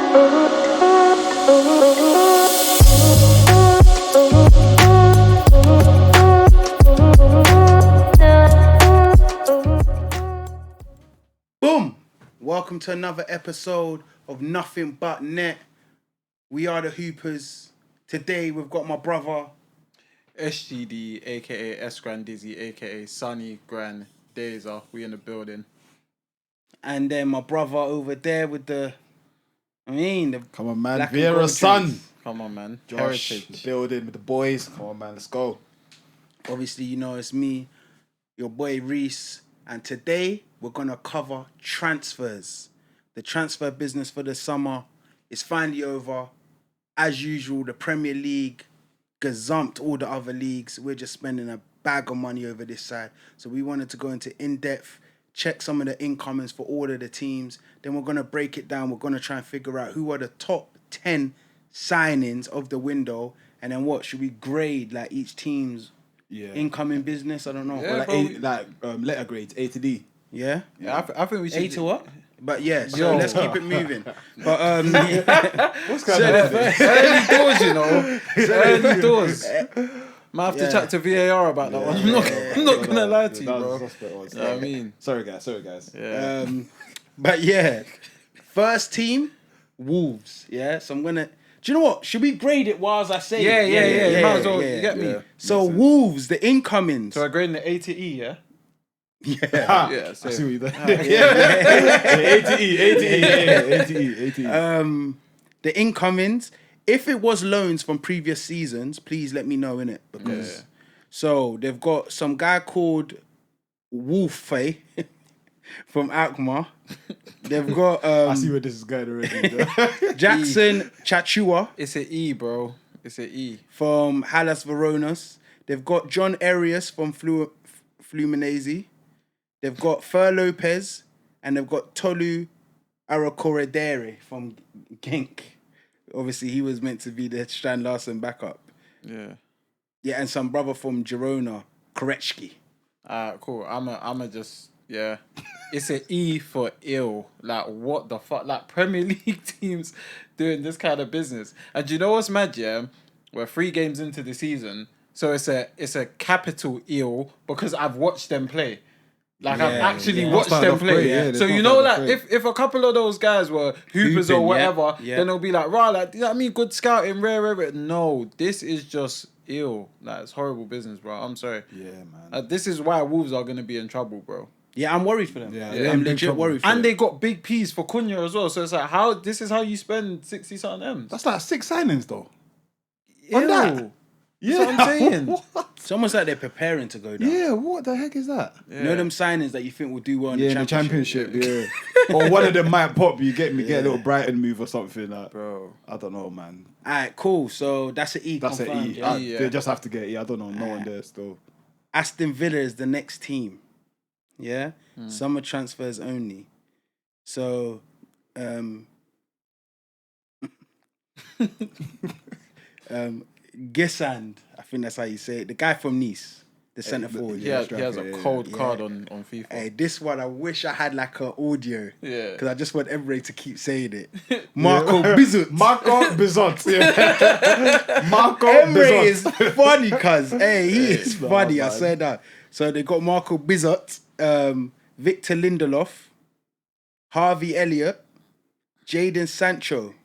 Boom! Welcome to another episode of Nothing But Net. We are the Hoopers. Today we've got my brother SGD, aka S Grand Dizzy, aka Sunny Grand Dazer. We in the building. and then my brother over there with the Come on, man. black and Vieira's gold son. drinks. Come on, man. Josh, Heritage. the building with the boys. Come on, man. Let's go. Obviously, you know it's me, your boy Reese, and today we're gonna cover transfers. The transfer business for the summer is finally over. As usual, the Premier League gazumped all the other leagues. We're just spending a bag of money over this side. So we wanted to go into in-depth, check some of the incomings for all of the teams. Then we're going to break it down. We're going to try and figure out who are the top 10 signings of the window. And then what, should we grade like each team's incoming business? I don't know. Yeah, Like letter grades, A to D. Yeah? Yeah, I think we should. A to what? But yeah, so Yo. let's keep it moving. But What's going on? Early doors, you know. Early doors. Might have to chat to VAR about that one. I'm not gonna lie to you, bro. You know what I mean? Sorry, guys. Yeah. But yeah, first team, Wolves. Yeah, so I'm gonna. Do you know what? Should we grade it whilst I say it? Yeah. You might as well. You get me. Yeah. So Wolves, the incomings. So we're grading the A to E, yeah. Ah, Yeah, I so- see what you done. A to E. The incomings. If it was loans from previous seasons, please let me know in it because. So they've got some guy called Wolfe from Alkmaar. They've got I see where this is going already. Jackson Chachua It's an E, bro. It's an E. from Hellas Veronas. They've got John Arias from Fluminense. They've got Fer Lopez, and they've got Tolu Arakoredere from Genk. Obviously, he was meant to be the Strand Larsen backup. Yeah. Yeah, and some brother from Girona, Korechki. Cool. I'm just It's an E for ill. Like what the fuck? Like Premier League teams doing this kind of business. And do you know what's mad? Yeah, we're 3 games into the season, so it's a capital ill because I've watched them play. Like I've actually watched them play. So you know, like if a couple of those guys were hoopers or whatever, then it'll be like, right, like you know what I mean, good scouting, rare. No, this is just ill. Like it's horrible business, bro. I'm sorry. Yeah, man. This is why Wolves are gonna be in trouble, bro. Yeah, I'm worried for them. Yeah, I'm legit worried for them. And they got big P's for Cunha as well. So it's like, this is how you spend 60 something M's. That's like 6 signings though. Ew. On that? Yeah, that's what I'm saying. What? It's almost like they're preparing to go down. Yeah, what the heck is that? You know them signings that you think will do well in Yeah, in the the championship? championship, yeah. Or one of them might pop, you get me, get a little Brighton move or something. Like, Bro. I don't know, man. All right, cool. So that's an E. That's an confirmed, E. yeah? Yeah. They just have to get E. I don't know, no one there still. Aston Villa is the next team. Yeah? Summer transfers only. So, Gisand, I think that's how you say it. The guy from Nice, the centre forward. He has a cold card on FIFA. Hey, this one, I wish I had like an audio. Yeah. Because I just want everybody to keep saying it. Marco Bizot. Marco Bizot. Yeah. Marco Emre is Bizot. funny, cuz. Hey, he is no, funny, I man. said that. So they got Marco Bizot, Victor Lindelof, Harvey Elliott, Jadon Sancho.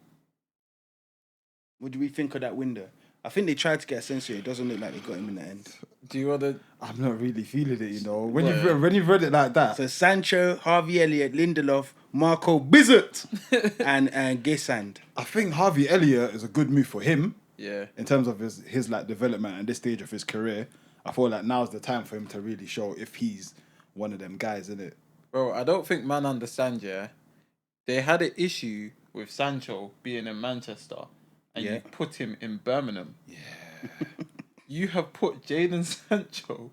What do we think of that window? I think they tried to get Asensio. It doesn't look like they got him in the end. Do you want to... I'm not really feeling it, you know. When you've read it like that. So Sancho, Harvey Elliott, Lindelof, Marco Bizot, and Gisand. I think Harvey Elliott is a good move for him. Yeah. In terms of his like development and this stage of his career. I feel like now's the time for him to really show if he's one of them guys, innit? Bro, I don't think man understand, yeah. They had an issue with Sancho being in Manchester and you put him in Birmingham. Yeah. You have put Jadon Sancho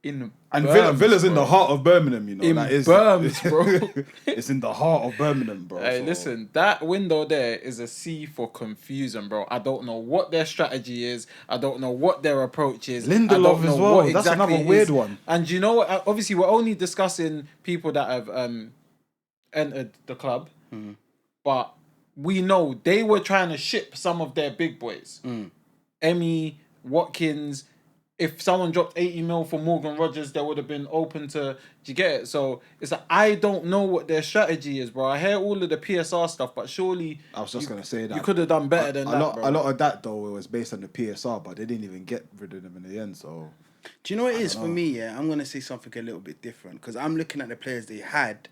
in And Birmingham, Villa's in bro. the heart of Birmingham, you know. In like, Birmingham, bro. It's in the heart of Birmingham, bro. Hey, so- listen, that window there is a C for confusion, bro. I don't know what their strategy is. I don't know what their approach is. Lindelof I don't know as well. what That's exactly another it weird is. one. And you know what? Obviously, we're only discussing people that have entered the club, but we know they were trying to ship some of their big boys. Emmy, Watkins. If someone dropped 80 mil for Morgan Rogers, they would have been open to. Do you get it? So it's like, I don't know what their strategy is, bro. I hear all of the PSR stuff, but surely I was just gonna say that you could have done better than that, bro. A lot of that though was based on the PSR, but they didn't even get rid of them in the end. So Do you know what it is for me? Yeah, I'm gonna say something a little bit different because I'm looking at the players they had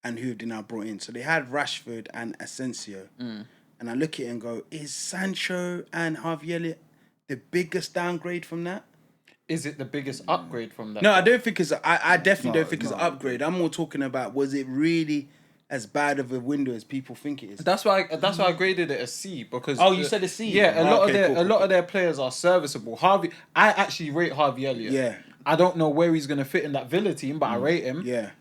and who they now brought in. So they had Rashford and Asensio, and I look at it and go, is Sancho and Harvey Elliott the biggest downgrade from that? Is it the biggest upgrade from that? No, I don't think it's. I definitely don't think it's an upgrade. I'm more talking about, was it really as bad of a window as people think it is? That's why I graded it a C because. Oh, you said a C? Yeah, Oh, a lot of their players are serviceable. I actually rate Harvey Elliott. Yeah. I don't know where he's gonna fit in that Villa team, but I rate him. Yeah.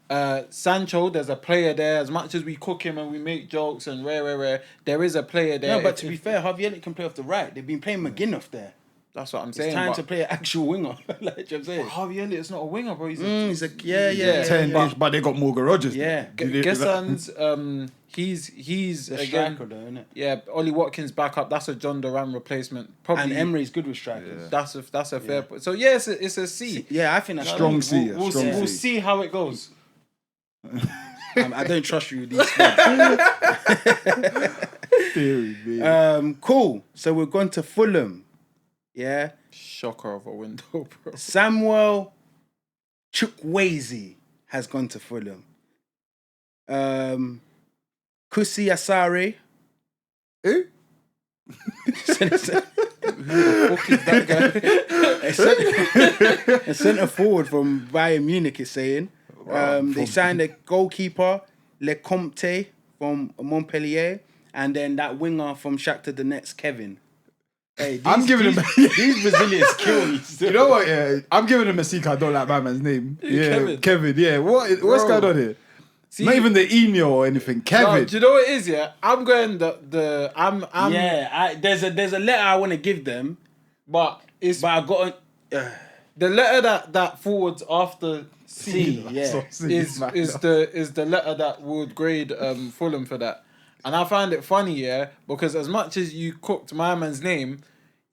Sancho, there's a player there. As much as we cook him and we make jokes and rare, there is a player there. No, but to be fair, Harvey Elliott can play off the right. They've been playing McGinn there. That's what I'm saying. It's time to play an actual winger. Like, you know what I'm saying? Harvey Elliott's not a winger, bro. He's a yeah. 10-ish, but they got Morgan Rogers. Yeah. Gesson's, he's The again. striker, though, isn't it? Yeah, Ollie Watkins back up. That's a John Duran replacement. Probably And Emery's good with strikers. That's a fair point. So yeah, it's a C. Yeah, I think that's Strong C. We'll strong see, we'll C. see how it goes. I don't trust you with these things. Theory, man. Cool. So we're going to Fulham. Yeah. Shocker of a window, bro. Samuel Chukwueze has gone to Fulham. Kusi Asare. Who? A centre forward from Bayern Munich is saying. They signed a goalkeeper, Lecomte from Montpellier, and then that winger from Shakhtar Donetsk, Kevin. Hey, I'm giving him. these Brazilians kill me. You know what? Yeah, I'm giving him a C. I don't like my man's name. Yeah, Kevin. Yeah, what's going on here? See, Not even the Eno or anything. Kevin. No, do you know what it is? Yeah, I'm going I'm Yeah, there's a letter I want to give them, but I got the letter that forwards after C. Yeah, is the letter that would grade Fulham for that. And I find it funny, yeah, because as much as you cooked my man's name,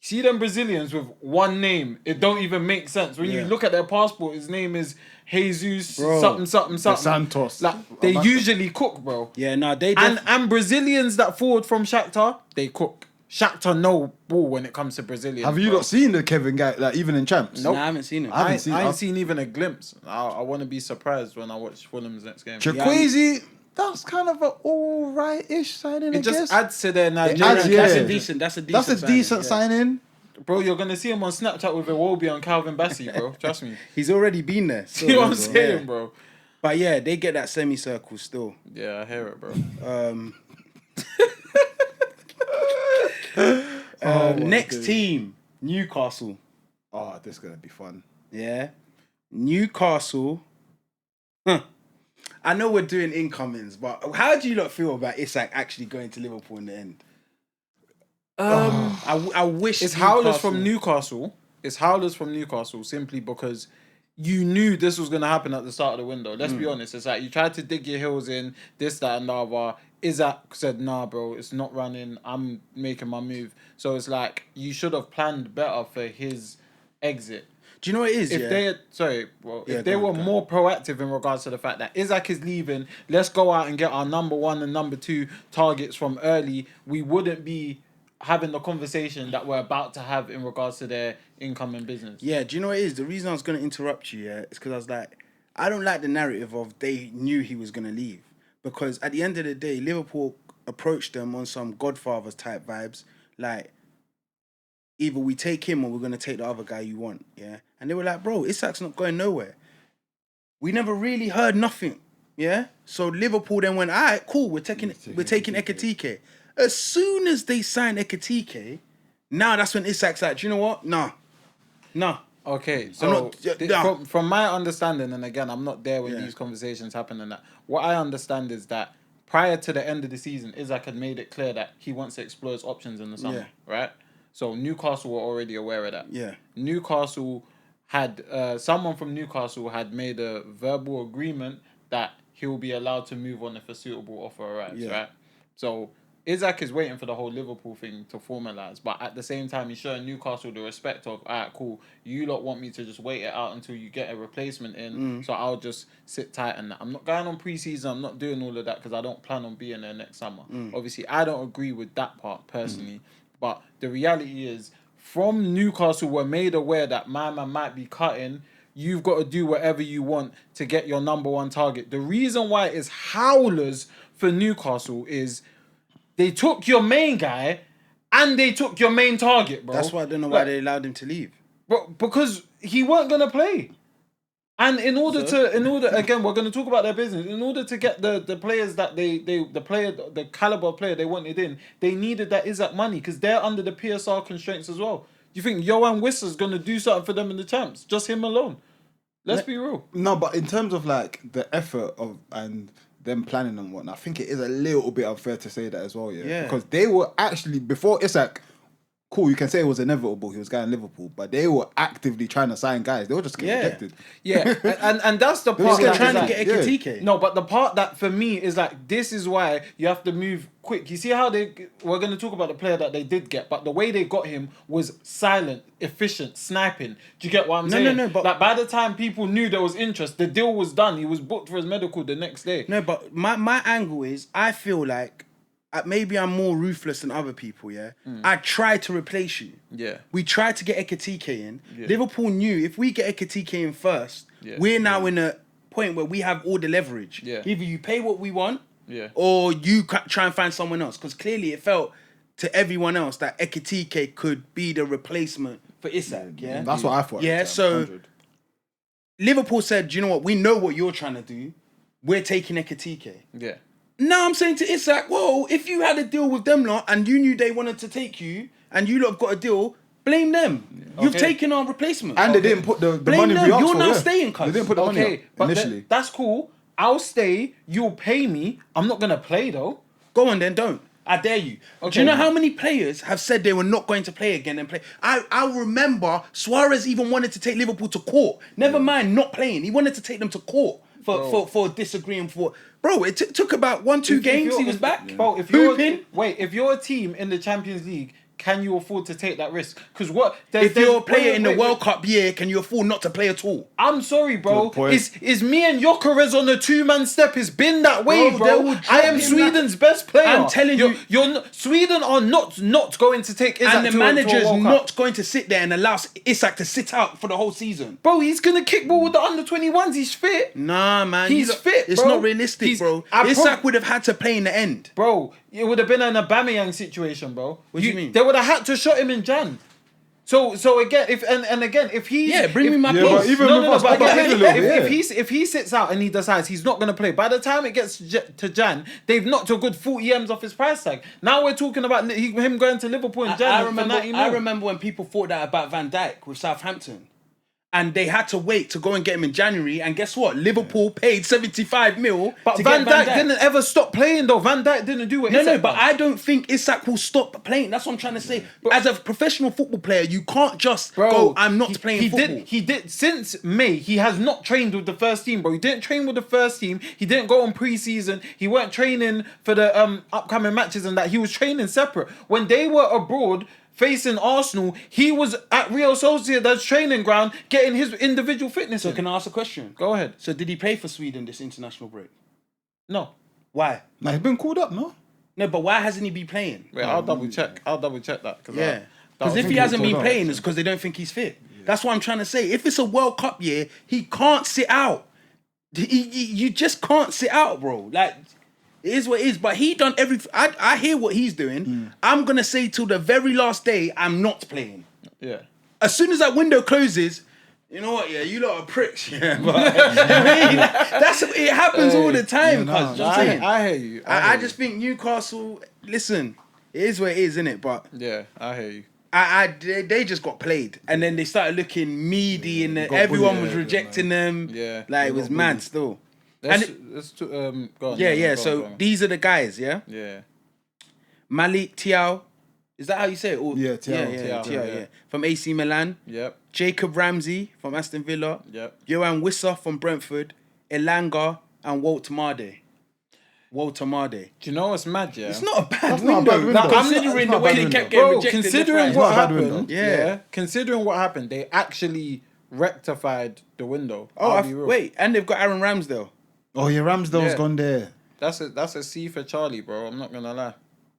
see them Brazilians with one name, it don't even make sense. When you look at their passport, his name is Jesus something. Santos. Like they usually cook, bro. Yeah, no, they and Brazilians that forward from Shakhtar, they cook. Shakhtar no ball when it comes to Brazilians. Have you not seen the Kevin guy, like even in champs? Nope. No, I haven't seen it. I ain't seen even a glimpse. I want to be surprised when I watch Fulham's next game. Chukwueze, that's kind of an all right-ish signing. It just adds to their Nigerian. adds, yeah. That's a decent decent signing. signing. Bro, you're gonna see him on Snapchat with Iwobi and Calvin Bassey, bro. Trust me. He's already been there. So, See what I'm saying, bro? But yeah, they get that semicircle still. Yeah, I hear it, bro. Next team, Newcastle. Oh, this is gonna be fun. Yeah, Newcastle. I know we're doing incomings, but how do you not feel about Isak actually going to Liverpool in the end? I wish It's howlers from Newcastle. It's howlers from Newcastle simply because you knew this was going to happen at the start of the window. Let's be honest. It's like you tried to dig your heels in, this, that, and the other. Isaac said, nah, bro, it's not running. I'm making my move. So it's like you should have planned better for his exit. Do you know what it is? If they were more proactive in regards to the fact that Isaac is leaving, let's go out and get our number 1 and number 2 targets from early, we wouldn't be having the conversation that we're about to have in regards to their income and business. Yeah, do you know what it is? The reason I was going to interrupt you, is because I was like, I don't like the narrative of they knew he was going to leave. Because at the end of the day, Liverpool approached them on some Godfathers type vibes, like, either we take him or we're going to take the other guy you want, yeah? And they were like, bro, Isak's not going nowhere. We never really heard nothing, yeah? So Liverpool then went, all right, cool, we're taking Ekitike. As soon as they signed Ekitike, now that's when Isak's like, do you know what? Nah. Okay, so from my understanding, and again, I'm not there when these conversations happen and that, what I understand is that prior to the end of the season, Isak had made it clear that he wants to explore his options in the summer, right? So Newcastle were already aware of that. Yeah. Newcastle had, someone from Newcastle had made a verbal agreement that he will be allowed to move on if a suitable offer arrives, right? So Isaac is waiting for the whole Liverpool thing to formalise, but at the same time, he's showing Newcastle the respect of, alright, cool, you lot want me to just wait it out until you get a replacement in, so I'll just sit tight and that. I'm not going on pre-season, I'm not doing all of that because I don't plan on being there next summer. Obviously, I don't agree with that part personally, but the reality is, from Newcastle, we're made aware that my man might be cutting. You've got to do whatever you want to get your number one target. The reason why it's howlers for Newcastle is they took your main guy and they took your main target, bro. That's why I don't know why they allowed him to leave. Bro, because he weren't gonna play. And again, we're gonna talk about their business. In order to get the players that the caliber of player they wanted in, they needed that Isaac money because they're under the PSR constraints as well. You think Johan Wissa's gonna do something for them in the champs? Just him alone. Let's be real. No, but in terms of like the effort of and them planning and whatnot, I think it is a little bit unfair to say that as well, yeah. Because they were actually, before Isak, cool, you can say it was inevitable, he was going to Liverpool, but they were actively trying to sign guys. They were just getting rejected. Yeah, and that's the part They're that trying is to like, get Ekitike. No, but the part that for me is like, this is why you have to move quick. You see how we're going to talk about the player that they did get, but the way they got him was silent, efficient, sniping. Do you get what I'm saying? No, but like by the time people knew there was interest, the deal was done. He was booked for his medical the next day. No, but my angle is, I feel like, maybe I'm more ruthless than other people, yeah? I tried to replace you. Yeah. We tried to get Ekitike in. Yeah. Liverpool knew if we get Ekitike in first, we're now in a point where we have all the leverage. Yeah. Either you pay what we want, Yeah. or you try and find someone else. Because clearly it felt to everyone else that Ekitike could be the replacement for Isak, yeah? That's what I thought. Yeah, so 100. Liverpool said, do you know what? We know what you're trying to do. We're taking Ekitike. Yeah. Now I'm saying to Isak, whoa, if you had a deal with them lot and you knew they wanted to take you and you lot have got a deal, blame them. You've taken our replacement. And they didn't put the Blame money them. we asked You're for, now yeah. staying, cuz. They didn't put the money up but initially. that's cool. I'll stay. You'll pay me. I'm not gonna play though. Go on then, don't. I dare you. Do you know how many players have said they were not going to play again and play? I remember Suarez even wanted to take Liverpool to court. Never mind not playing. He wanted to take them to court for disagreeing for... Bro, it took about 1-2 games. He was back. Bro, if you're a team in the Champions League, can you afford to take that risk? Because if you're a player in the World Cup year, can you afford not to play at all? I'm sorry, bro. Good point. Is me and Gyökeres on a 2-man step? It's been that way, Bro, bro. they will drop I am him Sweden's best player. I'm telling you. Sweden are not going to take Isak And the to manager's a World Cup. not going to sit there and allow Isak to sit out for the whole season. Bro, he's gonna kick ball with the under-21s. He's fit. Nah, man. He's fit, It's bro. not realistic, bro. Isak would have had to play in the end. Bro, it would have been an Aubameyang situation, bro. What do you mean? They would have had to shot him in Jan. So again, if he's bring me my Yeah, piece. but even with us, but Papa again, plays a little bit, if he sits out and he decides he's not gonna play, by the time it gets to Jan, they've knocked a good 40 M's off his price tag. Now we're talking about him going to Liverpool in Jan. I remember when people thought that about Van Dijk with Southampton. And they had to wait to go and get him in January. And guess what? Liverpool paid 75 mil But to Van get Dijk didn't ever stop playing though. Van Dijk didn't do it. No, but I don't think Isak will stop playing. That's what I'm trying to say. As a professional football player, you can't just go, I'm not playing football. He did since May. He has not trained with the first team, bro. He didn't train with the first team. He didn't go on pre-season. He weren't training for the upcoming matches and that. He was training separate. When they were abroad facing Arsenal, he was at Real Sociedad's training ground getting his individual fitness. So can I ask a question? Go ahead. So did he play for Sweden this international break? No. Why? Nah, he's been called up, no? No, but why hasn't he been playing? Wait, I'll double check. I'll double check that. Yeah. Because if he hasn't been playing, it's because they don't think he's fit. Yeah. That's what I'm trying to say. If it's a World Cup year, he can't sit out. You just can't sit out, bro. Like, it is what it is. But he done everything. I hear what he's doing. I'm going to say till the very last day, I'm not playing. Yeah. As soon as that window closes, you know what? Yeah, you lot are pricks. Yeah, but I mean, it happens all the time. I hear you. I just think Newcastle. Listen, it is what it is, innit? But yeah, I hear you. They just got played, and then they started looking meaty, and everyone was rejecting them. Yeah, like it was mad still. Go on. Yeah. So these are the guys. Yeah. Yeah. Malik Thiaw. Is that how you say it? Yeah, Thiaw. Yeah. From AC Milan. Yep. Jacob Ramsey from Aston Villa. Yep. Johan Wissa from Brentford. Elanga and Walt Marde. Walter Marde. Do you know what's mad? Yeah, It's not a bad That's not a window. bad Like, window. considering It's not the a way bad they window. kept getting bro. rejected. Considering left, what not a bad happened, window. Yeah. Considering what happened, they actually rectified the window. Oh, I'll be real. wait, and they've got Aaron Ramsdale. Oh yeah, Ramsdale's Yeah. gone there. That's a C for Charlie, bro. I'm not gonna lie.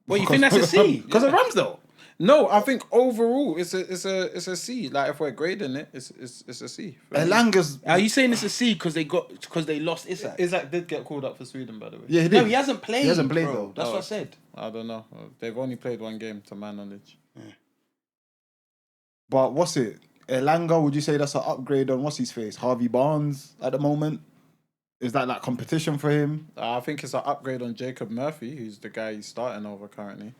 Well, you think that's a C? Because of Ramsdale. No, I think overall it's a C. Like if we're grading it, it's a C. Elanga's. Are you saying it's a C because they lost Isak? Isaac did get called up for Sweden, by the way. Yeah, he did. No, he hasn't played. He hasn't played bro. though. That's what I said. I don't know. They've only played one game, to my knowledge. But what's it? Elanga, would you say that's an upgrade on what's his face? Harvey Barnes at the moment? Is that like competition for him? I think it's an upgrade on Jacob Murphy, who's the guy he's starting over currently.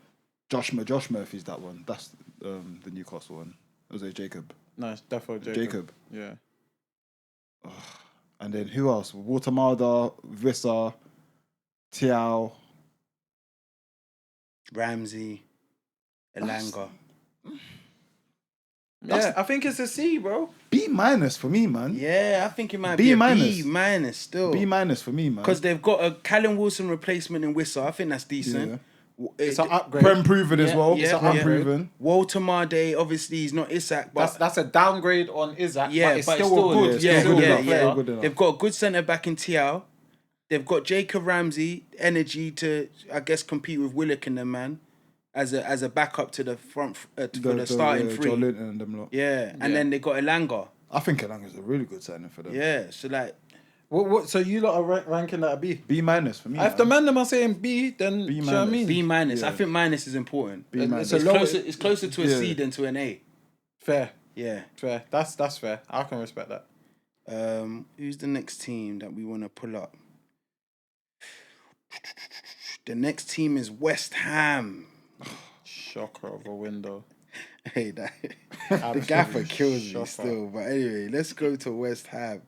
Josh Murphy's that one. That's the Newcastle one. Was it Jacob? No, it's definitely Jacob. Yeah. And then who else? Watermarda, Vissa, Tiao. Ramsey, Elanga. Yeah, I think it's a C, bro. B- for me, man. Yeah, I think it might B be a minus. B- still. B- for me, man. Because they've got a Callum Wilson replacement in Wissa. I think that's decent. It's an upgrade. Prem proven as well. yeah, Prem yeah. proven. Walter Marde, obviously, he's not Isak, but That's a downgrade on Isaac, yeah, but it's still a good. Yeah, still good yeah, enough, yeah. still good enough. They've got a good centre back in Tiao. They've got Jacob Ramsey, energy to, I guess, compete with Willock and them, man, as a backup to the front for the starting three. Joe Linton and them lot. Yeah, and then they got Elanga. I think Elanga's a really good signing for them. Yeah, so like, What? So you lot are ranking that a B? B- for me. If the man them are saying B, then B-. you know what I mean? B-. Yeah. I think minus is important. B-. It's a It's low- closer, to a C than to an A. Fair. Yeah. That's fair. I can respect that. Who's the next team that we want to pull up? The next team is West Ham. Shocker of a window. Hey, the Absolute gaffer kills me shocker. still. But anyway, let's go to West Ham.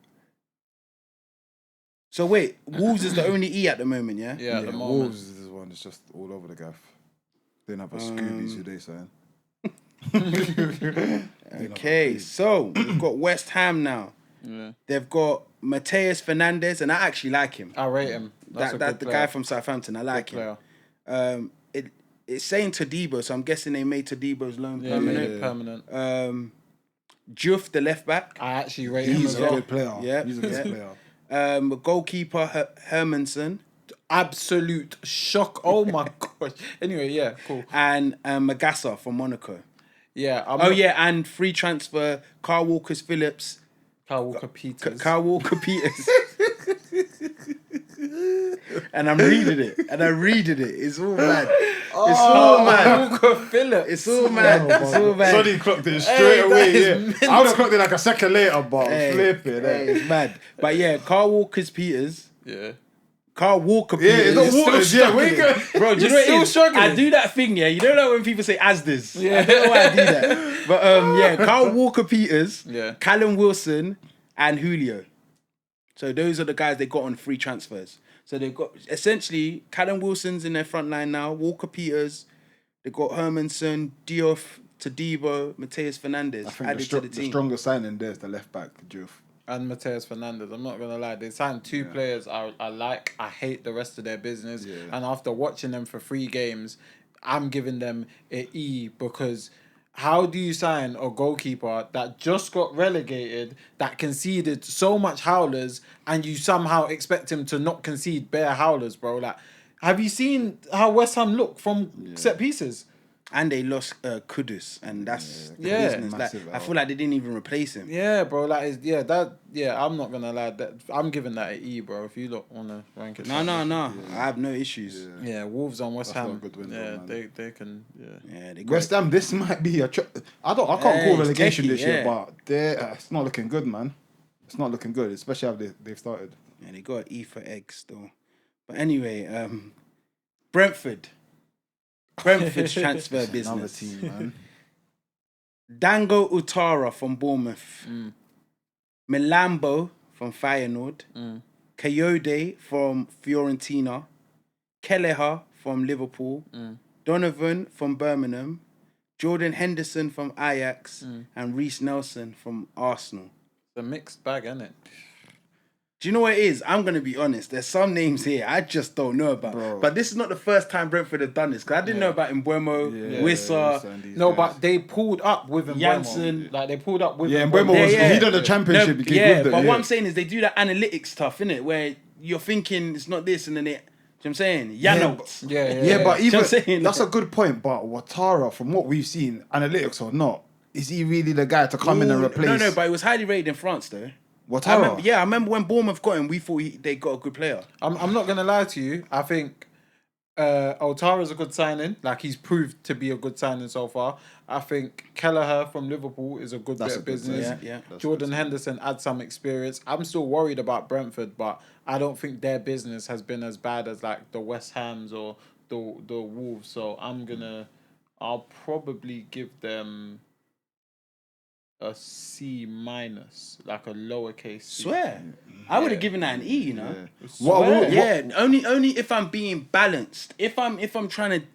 So wait, Wolves is the only E at the moment, yeah? Yeah, at the moment. Wolves is this one. It's just all over the gaff. They didn't have a Scoobies who they saying. Okay, so we've got West Ham now. Yeah. They've got Mateus Fernandes, and I actually like him. I rate him. That's a good The player. guy from Southampton, I like Good him. It's saying Todibo, so I'm guessing they made Todibo's loan Yeah, permanent. permanent. Juff, the left back. I actually rate him He's as a well. good player. Yeah. He's a good player. Goalkeeper Hermanson Absolute shock. Oh my gosh. Anyway, yeah, cool. and Magassa from Monaco. Yeah. And free transfer Carl Walker-Phillips. Kyle Walker Peters. Carl Walker-Peters. And I'm reading it. It's all mad. It's all mad. Walker Phillips. It's all mad. It's all mad. Sonny clocked it straight away. is Yeah. I would have clocked it like a second later, but flip it. It's mad. But yeah, Carl Walker-Peters. Yeah. Carl Walker Yeah, Peters. it's not Waters. Yeah, we go. Bro, do you know what it still is? struggling. I do that thing, yeah. You don't know when people say Asdas. Yeah. I don't know why I do that. But yeah, Carl Walker Peters, Yeah. Callum Wilson, and Julio. So those are the guys they got on free transfers. So they've got essentially Callum Wilson's in their front line now, Walker Peters, they've got Hermanson, Diouf, Todibo, Mateus Fernandes I think added to the the team. strongest signing there is the left back, Juve. And Mateus Fernandes. I'm not gonna lie, they signed two players I like. I hate the rest of their business. Yeah. And after watching them for 3 games, I'm giving them an E because how do you sign a goalkeeper that just got relegated, that conceded so much howlers, and you somehow expect him to not concede bare howlers, bro? Like, have you seen how West Ham look from set pieces? And they lost Kudus, and that's the Yeah. business. Like, Massive I feel like they didn't even replace him. Yeah, bro. Like, I'm not gonna lie. I'm giving that an E, bro. If you look wanna rank it. No. I have no issues. Yeah, Wolves on West That's Ham. not a good window, yeah, man. they can. Yeah. Yeah, they got West Ham, this might be a. I can't Yeah, call it's relegation techie, this year, yeah. but it's not looking good, man. It's not looking good, especially how they've started. Yeah, they got an E for eggs still. But anyway, Brentford's transfer Another business. team, man. Dango Utara from Bournemouth. Milambo from Feyenoord. Kayode from Fiorentina. Kelleher from Liverpool. Donovan from Birmingham. Jordan Henderson from Ajax. And Reece Nelson from Arsenal. It's a mixed bag, isn't it? Do you know what it is? I'm gonna be honest. There's some names here I just don't know about. Bro. But this is not the first time Brentford have done this. Because I didn't know about Mbuemo, Wissa, No, but they pulled up with Mbeumo. Janssen. Like they pulled up with Mbeumo was he done the championship gig with them. But what I'm saying is they do that analytics stuff, innit? Where you're thinking it's not this and then it. You know what I'm saying? Yanotes. Yeah, but even saying? that's a good point. But Ouattara, from what we've seen, analytics or not, is he really the guy to come in and replace? No, but he was highly rated in France though. Ouattara? I remember when Bournemouth got him, we thought they got a good player. I'm not gonna lie to you. I think Ouattara's a good signing. Like he's proved to be a good signing so far. I think Kelleher from Liverpool is a good bit of business. Yeah. Jordan Henderson adds some experience. I'm still worried about Brentford, but I don't think their business has been as bad as like the West Hams or the Wolves. So I'll probably give them a C minus, like a lowercase C. Swear, I would have given that an E. You know, only if I'm being balanced. If I'm trying to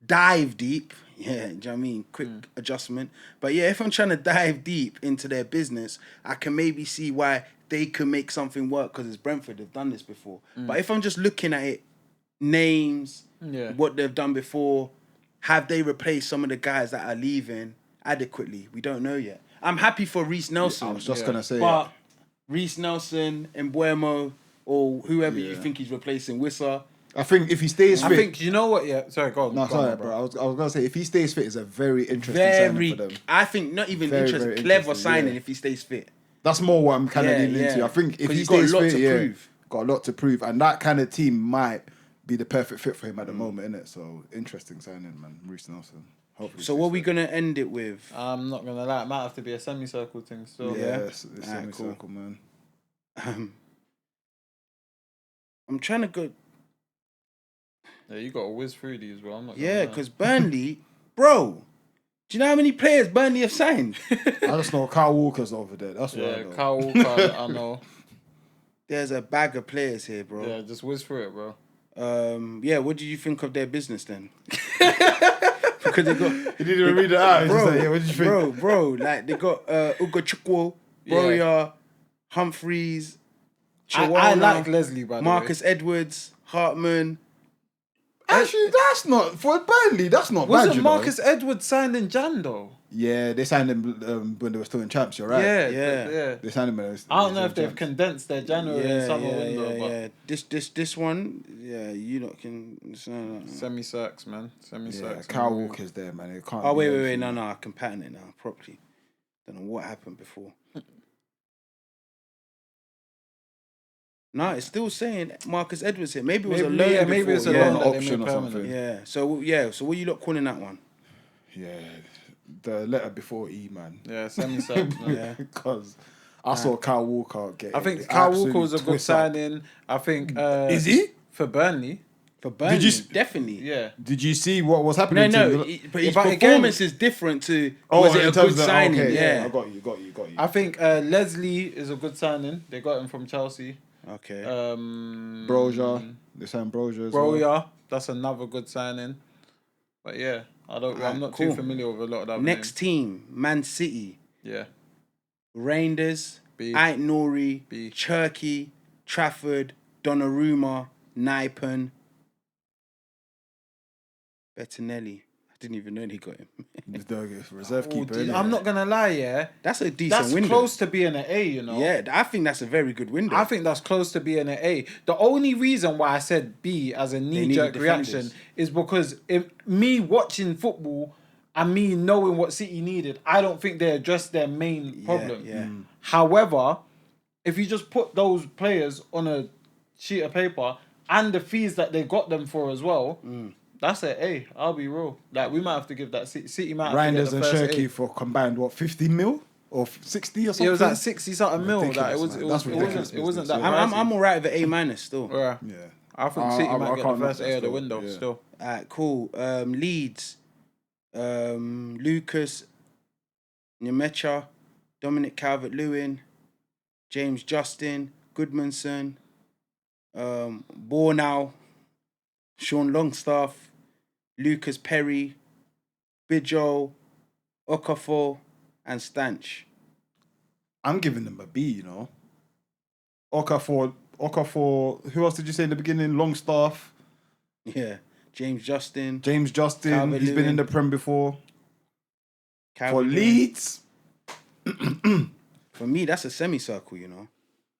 dive deep, do you know what I mean? Quick adjustment. But yeah, if I'm trying to dive deep into their business, I can maybe see why they could make something work because it's Brentford. They've done this before. But if I'm just looking at it, names, what they've done before, have they replaced some of the guys that are leaving adequately? We don't know yet. I'm happy for Reece Nelson. I was just gonna say, but Reece Nelson, Mbuemo, or whoever you think he's replacing, Wissa. I think if he stays fit, I think you know what? Yeah, sorry, go on. No, sorry, bro. I was gonna say if he stays fit, it's a very interesting signing for them. I think not even Very, interesting, very clever interesting, signing if he stays fit. That's more what I'm kind of leaning into. I think if he stays fit, got a lot to prove, and that kind of team might be the perfect fit for him at the moment, innit? So interesting signing, man. Reece Nelson. Hopefully so what are we gonna end it with? I'm not gonna lie, it might have to be a semicircle thing still. Yeah, it's semicircle, man. I'm trying to go. Yeah, you got to whiz through these, bro. I'm not. Because Burnley, bro. Do you know how many players Burnley have signed? I just know Kyle Walker's over there. That's what I know. Kyle Walker, I know. There's a bag of players here, bro. Yeah, just whiz through it, bro. What did you think of their business then? Because they got. You didn't even read it out. Bro, like, what did you think? Bro, like they got Ugochukwu, Broya, Humphreys, Chihuahua, I like Leslie, by the Marcus way. Edwards, Hartman. Actually, that's not for Burnley. That's not bad. Wasn't Marcus Edwards signed in Jan though? Yeah, they signed him when they were still in champs. You're right. Yeah. They signed him. I don't know if they've condensed their January and summer window. Yeah. This one, you lot can semi-circs, man. Yeah, Kyle Walker's there, man. It can't. Oh wait, no, I can pattern it now properly. Don't know what happened before. No, it's still saying Marcus Edwards here. Maybe it was a loan. Yeah, maybe it's a loan that option they made or something. Yeah. So what you lot calling that one? Yeah, the letter before E, man. Yeah, semi-circs, man. Yeah. Because I saw Kyle Walker get. I think Kyle Walker was a good signing. I think. Is he for Burnley? For Burnley, definitely. Yeah. Did you see what was happening? But his performance is different to. Was it a good signing? Okay, yeah, I got you. I think Leslie is a good signing. They got him from Chelsea. Okay. Broja. They signed Broja as well. That's another good signing. But yeah, I'm not too familiar with a lot of that. Next team, Man City. Yeah. Rangers, B. Ait Nouri, B. Cherky, Trafford, Donnarumma, Naipen, Bettinelli. I didn't even know they got him. The reserve keeper. I'm not gonna lie, yeah. That's a decent window. That's close to being an A, you know. Yeah, I think that's a very good window. I think that's close to being an A. The only reason why I said B as a knee-jerk reaction is because me watching football and me knowing what City needed, I don't think they addressed their main problem. Yeah. However, if you just put those players on a sheet of paper and the fees that they got them for as well, that's an A. I'll be real. Like we might have to give that City might have Reinders to and get the first Cherky A. for combined 50 mil or 60 or something. It was like 60 something mil. Like it wasn't that. I'm alright with an A minus still. Yeah. I think City might get the first A of the window still. Alright, cool. Leeds, Lucas, Nmecha, Dominic Calvert-Lewin, James Justin, Goodmanson, Bornau, Sean Longstaff, Lucas Perry, Bidjo, Okafor, and Stanch. I'm giving them a B, you know. Okafor. Who else did you say in the beginning? Longstaff. Yeah. James Justin. He's been in the Prem before. For Calvert-Lewin. Leeds. For me, that's a semicircle, you know.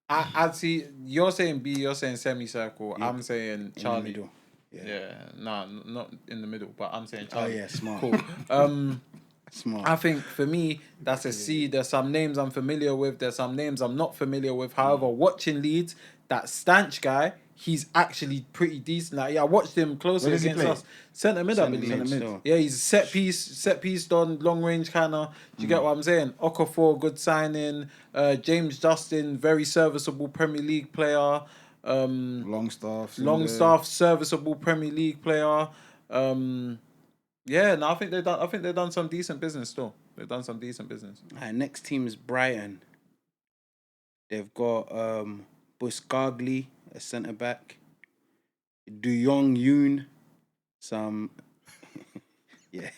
I'd see you're saying B, you're saying semicircle. Yeah, I'm saying in the Charlie. middle. Yeah, nah, not in the middle, but I'm saying Charlie. Oh yeah, smart. Cool. Smart. I think for me, that's a C. There's some names I'm familiar with. There's some names I'm not familiar with. However, watching Leeds, that Stanch guy, he's actually pretty decent. Like, yeah, I watched him closely Where does he against play? us. Centre mid, I Centre believe. mid still. Yeah, he's set piece done, long range kind of. Do you get what I'm saying? Okafor, good signing. James Justin, very serviceable Premier League player. Longstaff, serviceable Premier League player. Yeah, no, I think they've done some decent business still. They've done some decent business. Next team is Brighton. They've got Buscagli, a centre back. Du Yong Yoon, some yeah.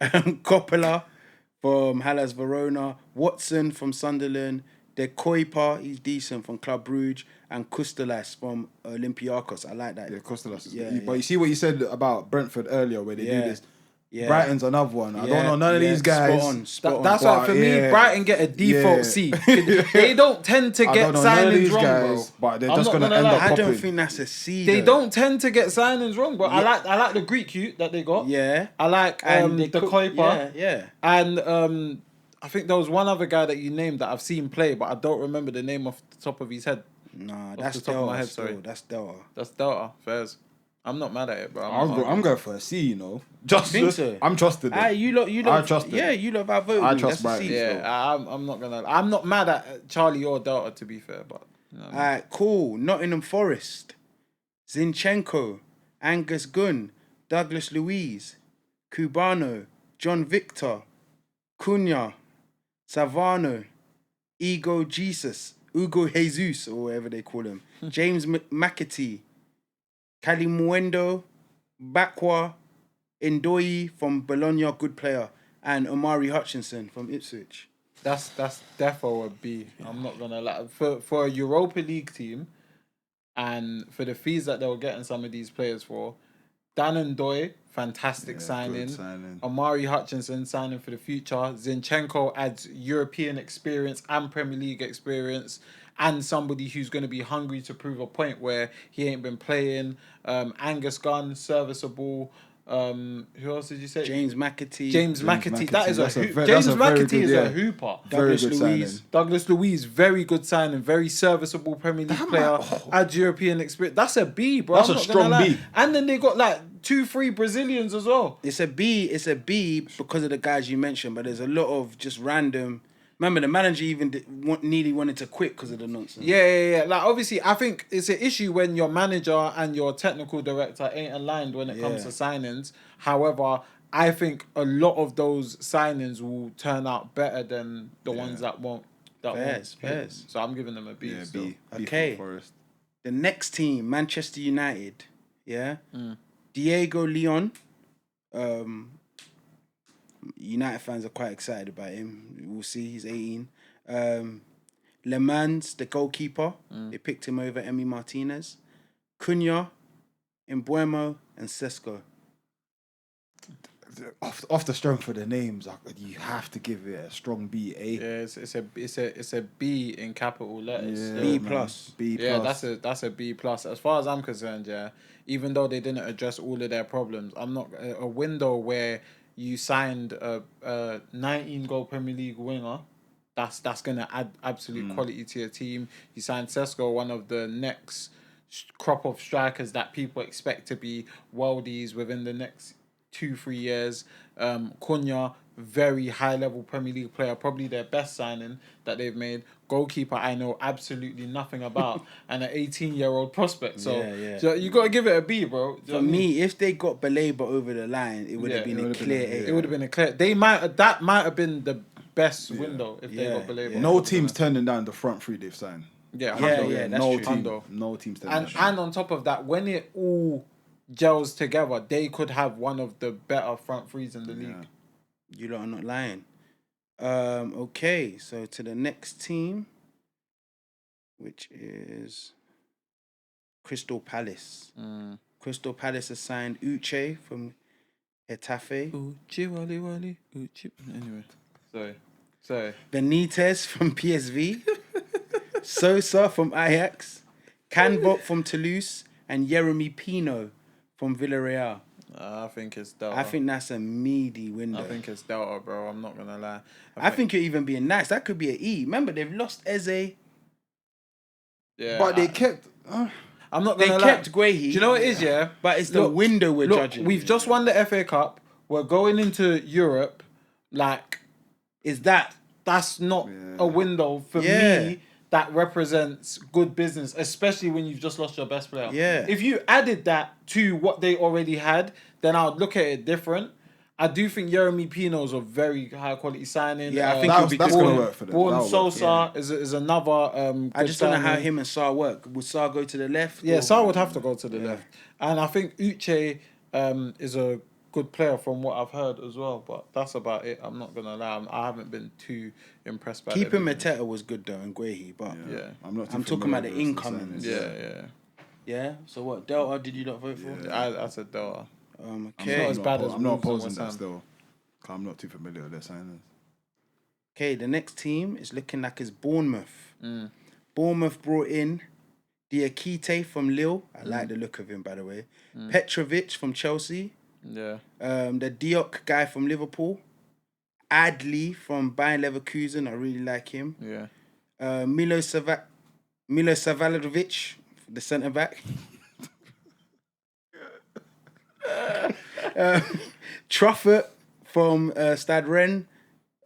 Coppola from Hellas Verona. Watson from Sunderland. De Kuiper, he's decent from Club Brugge, and Kustelas from Olympiacos. I like that. Yeah, Kustelas. Yeah, But you see what you said about Brentford earlier, where they do this. Yeah. Brighton's another one. I don't know none of these guys. Spot on. That's why for me, Brighton get a default C. They don't tend to get signings wrong, bro. But they're just gonna end up I popping. don't think that's a C. They don't tend to get signings wrong, bro. Yeah. I like the Greek youth that they got. Yeah. I like the Kuiper. Yeah. And I think there was one other guy that you named that I've seen play, but I don't remember the name off the top of his head. Nah, off that's the top Delta. of my head, sorry. That's Delta. That's Delta. Fairs. I'm not mad at it, bro. I'm going for a C, you know. Think so? I'm trusted. You lot. I trust it. Yeah, you lot have voted. I me. trust That's a Brighton. C Yeah, still. I'm not mad at Charlie or Delta, to be fair, but you know what I mean? Alright, cool. Nottingham Forest. Zinchenko, Angus Gunn, Douglas Luiz, Cubano, John Victor, Cunha, Savano, Ugo Jesus, or whatever they call him, James McAtee, Kalimuendo, Bakwa, Ndoye from Bologna, good player, and Omari Hutchinson from Ipswich. That's defo a B. I'm not gonna lie. For a Europa League team, and for the fees that they were getting some of these players for, Dan Ndoye, fantastic signing. Omari Hutchinson signing for the future. Zinchenko adds European experience and Premier League experience, and somebody who's going to be hungry to prove a point where he ain't been playing. Angus Gunn, serviceable. Who else did you say? James McAtee. James McAtee. That is James James McAtee is a hooper. Douglas Luiz, very good signing, very serviceable Premier League player, adds European experience. That's a B, bro. That's a strong B. And then they got like 2-3 Brazilians as well. It's a B because of the guys you mentioned, but there's a lot of just random. Remember, the manager even nearly wanted to quit because of the nonsense. Yeah. Like, obviously, I think it's an issue when your manager and your technical director ain't aligned when it comes to signings. However, I think a lot of those signings will turn out better than the ones that won't. Fairs. So I'm giving them a B. Yeah, still. B. Okay. The next team, Manchester United. Yeah. Diego Leon. United fans are quite excited about him. We'll see. He's 18. Le Mans, the goalkeeper. They picked him over Emi Martinez. Cunha, Mbuemo, and Sesko. Off the strength of the names, you have to give it a strong B. Yeah, it's a B in capital letters. Yeah, B+. B+. Yeah, that's a B+. As far as I'm concerned, yeah, even though they didn't address all of their problems, I'm not a window where you signed a 19-goal Premier League winger. That's gonna add absolute quality to your team. You signed Sesko, one of the next crop of strikers that people expect to be worldies within the next 2-3 years. Cunha, very high level Premier League player, probably their best signing that they've made. Goalkeeper, I know absolutely nothing about, and an 18-year-old prospect. So you got to give it a B, bro. For me, if they got Baleba over the line, it would have been a clear A. It would have been a clear. That might have been the best window if they got Baleba. No team's turning down the front three they've signed. That's no true. No team's turning down. And on top of that, when it all gels together, they could have one of the better front threes in the league. You lot are not lying. Okay, so to the next team. which is Crystal Palace. Crystal Palace has signed Uche from Getafe. Uchi wali wali. Uchi. Anyway, sorry. Benitez from PSV. Sosa from Ajax. Canbot from Toulouse. And Yeremy Pino from Villarreal. I think it's Delta. I think that's a meaty window. I think it's Delta, bro. I'm not gonna lie. I think you're even being nice. That could be an E. Remember, they've lost Eze. Yeah, But they kept. I'm not They gonna lie. kept Guehi. Do you know what it is? Yeah, But it's the window we're judging. We've just won the FA Cup. We're going into Europe. Like, Is that? that's not a window for me that represents good business, especially when you've just lost your best player. Yeah. If you added that to what they already had, then I would look at it different. I do think Yeremy Pino is a very high quality signing. Yeah, I think it'll be that's good. going to work for them. Born That'll work. Sosa is another. I good just don't know how signing. him and Sarr work. Would Sarr go to the left? Yeah, or- Sarr would have to go to the left, and I think Uche is a good player from what I've heard as well. But that's about it. I'm not gonna lie, I haven't been too impressed by Keeping them. Mateta was good though, and Guehi, but Yeah. I'm talking about the incomings. Yeah. Yeah. So what Delta did you not vote for? I said Delta. Okay. Not as bad as I'm not Wolves and opposing West that Ham. still. 'Cause I'm not too familiar with their signings. Okay. The next team is looking like it's Bournemouth. Bournemouth brought in Diakite from Lille. I like the look of him, by the way. Petrovic from Chelsea. Yeah. The Diok guy from Liverpool. Adli from Bayern Leverkusen. I really like him. Yeah. Milo Savalovic, the centre back. Truffert from Stade Rennes,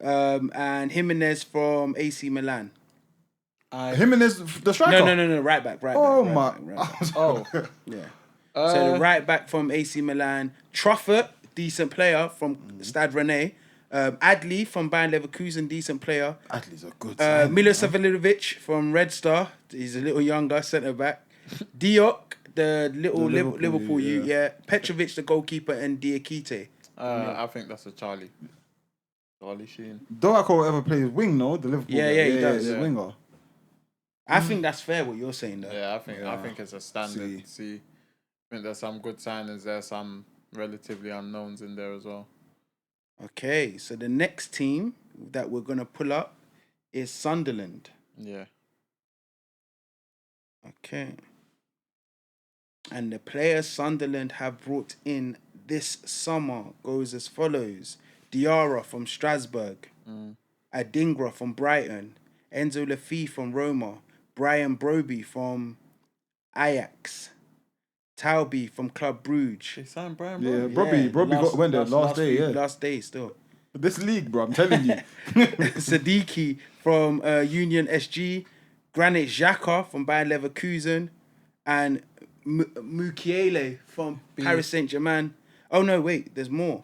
and Jimenez from AC Milan. Jimenez, the striker. No, right back. Oh right my! back, right back. Oh. Yeah. So the right back from AC Milan, Truffert, decent player from Stade Rennais. Adli from Bayern Leverkusen, decent player. Adli's a good. Milo Savalovic from Red Star, he's a little younger centre back. Diok, the Liverpool youth, Petrovic, the goalkeeper, and Diakite. I think that's a Charlie Sheen. Dorako ever plays wing? No, the Liverpool. Yeah, guy. he does. He's a winger. I think that's fair what you're saying though. Yeah, I think it's a standard. See, I think there's some good signings there, some relatively unknowns in there as well. Okay, so the next team that we're gonna pull up is Sunderland. Yeah. Okay. And the players Sunderland have brought in this summer goes as follows. Diarra from Strasbourg. Adingra from Brighton. Enzo Laffi from Roma. Brian Broby from Ajax. Taubi from Club Brugge. They signed Brian Yeah, Brobby. Robbie went there last day. Yeah, Last day still. this league, bro. I'm telling you. Sadiki from Union SG. Granit Xhaka from Bayern Leverkusen. And Mukiele from Paris Saint-Germain. Oh, no, wait, there's more.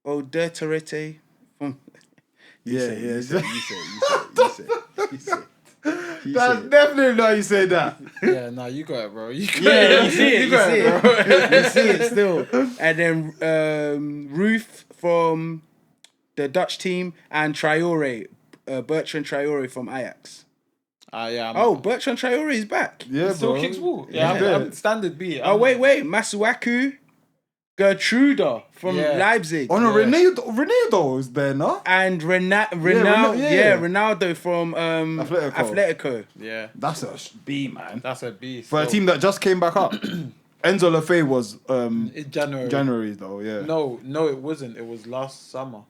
Oderterete from... You say it. That's definitely not how you say that. Yeah, no, you got it, bro. You got Yeah, you see it, bro. you see it still. And then Ruth from the Dutch team and Traore, Bertrand Traore from Ajax. Yeah. Bertrand Traore is back. Yeah, Still bro. kicks ball. Yeah. I'm standard B. Wait, Masuaku Gertruda from Yeah. Leipzig. Oh no, Ronaldo is there, no? And Ronaldo from Atletico. Yeah, That's a B, man. that's a B. For a team that just came back up. Enzo Lefebvre was in January though, yeah. No, it wasn't. It was last summer.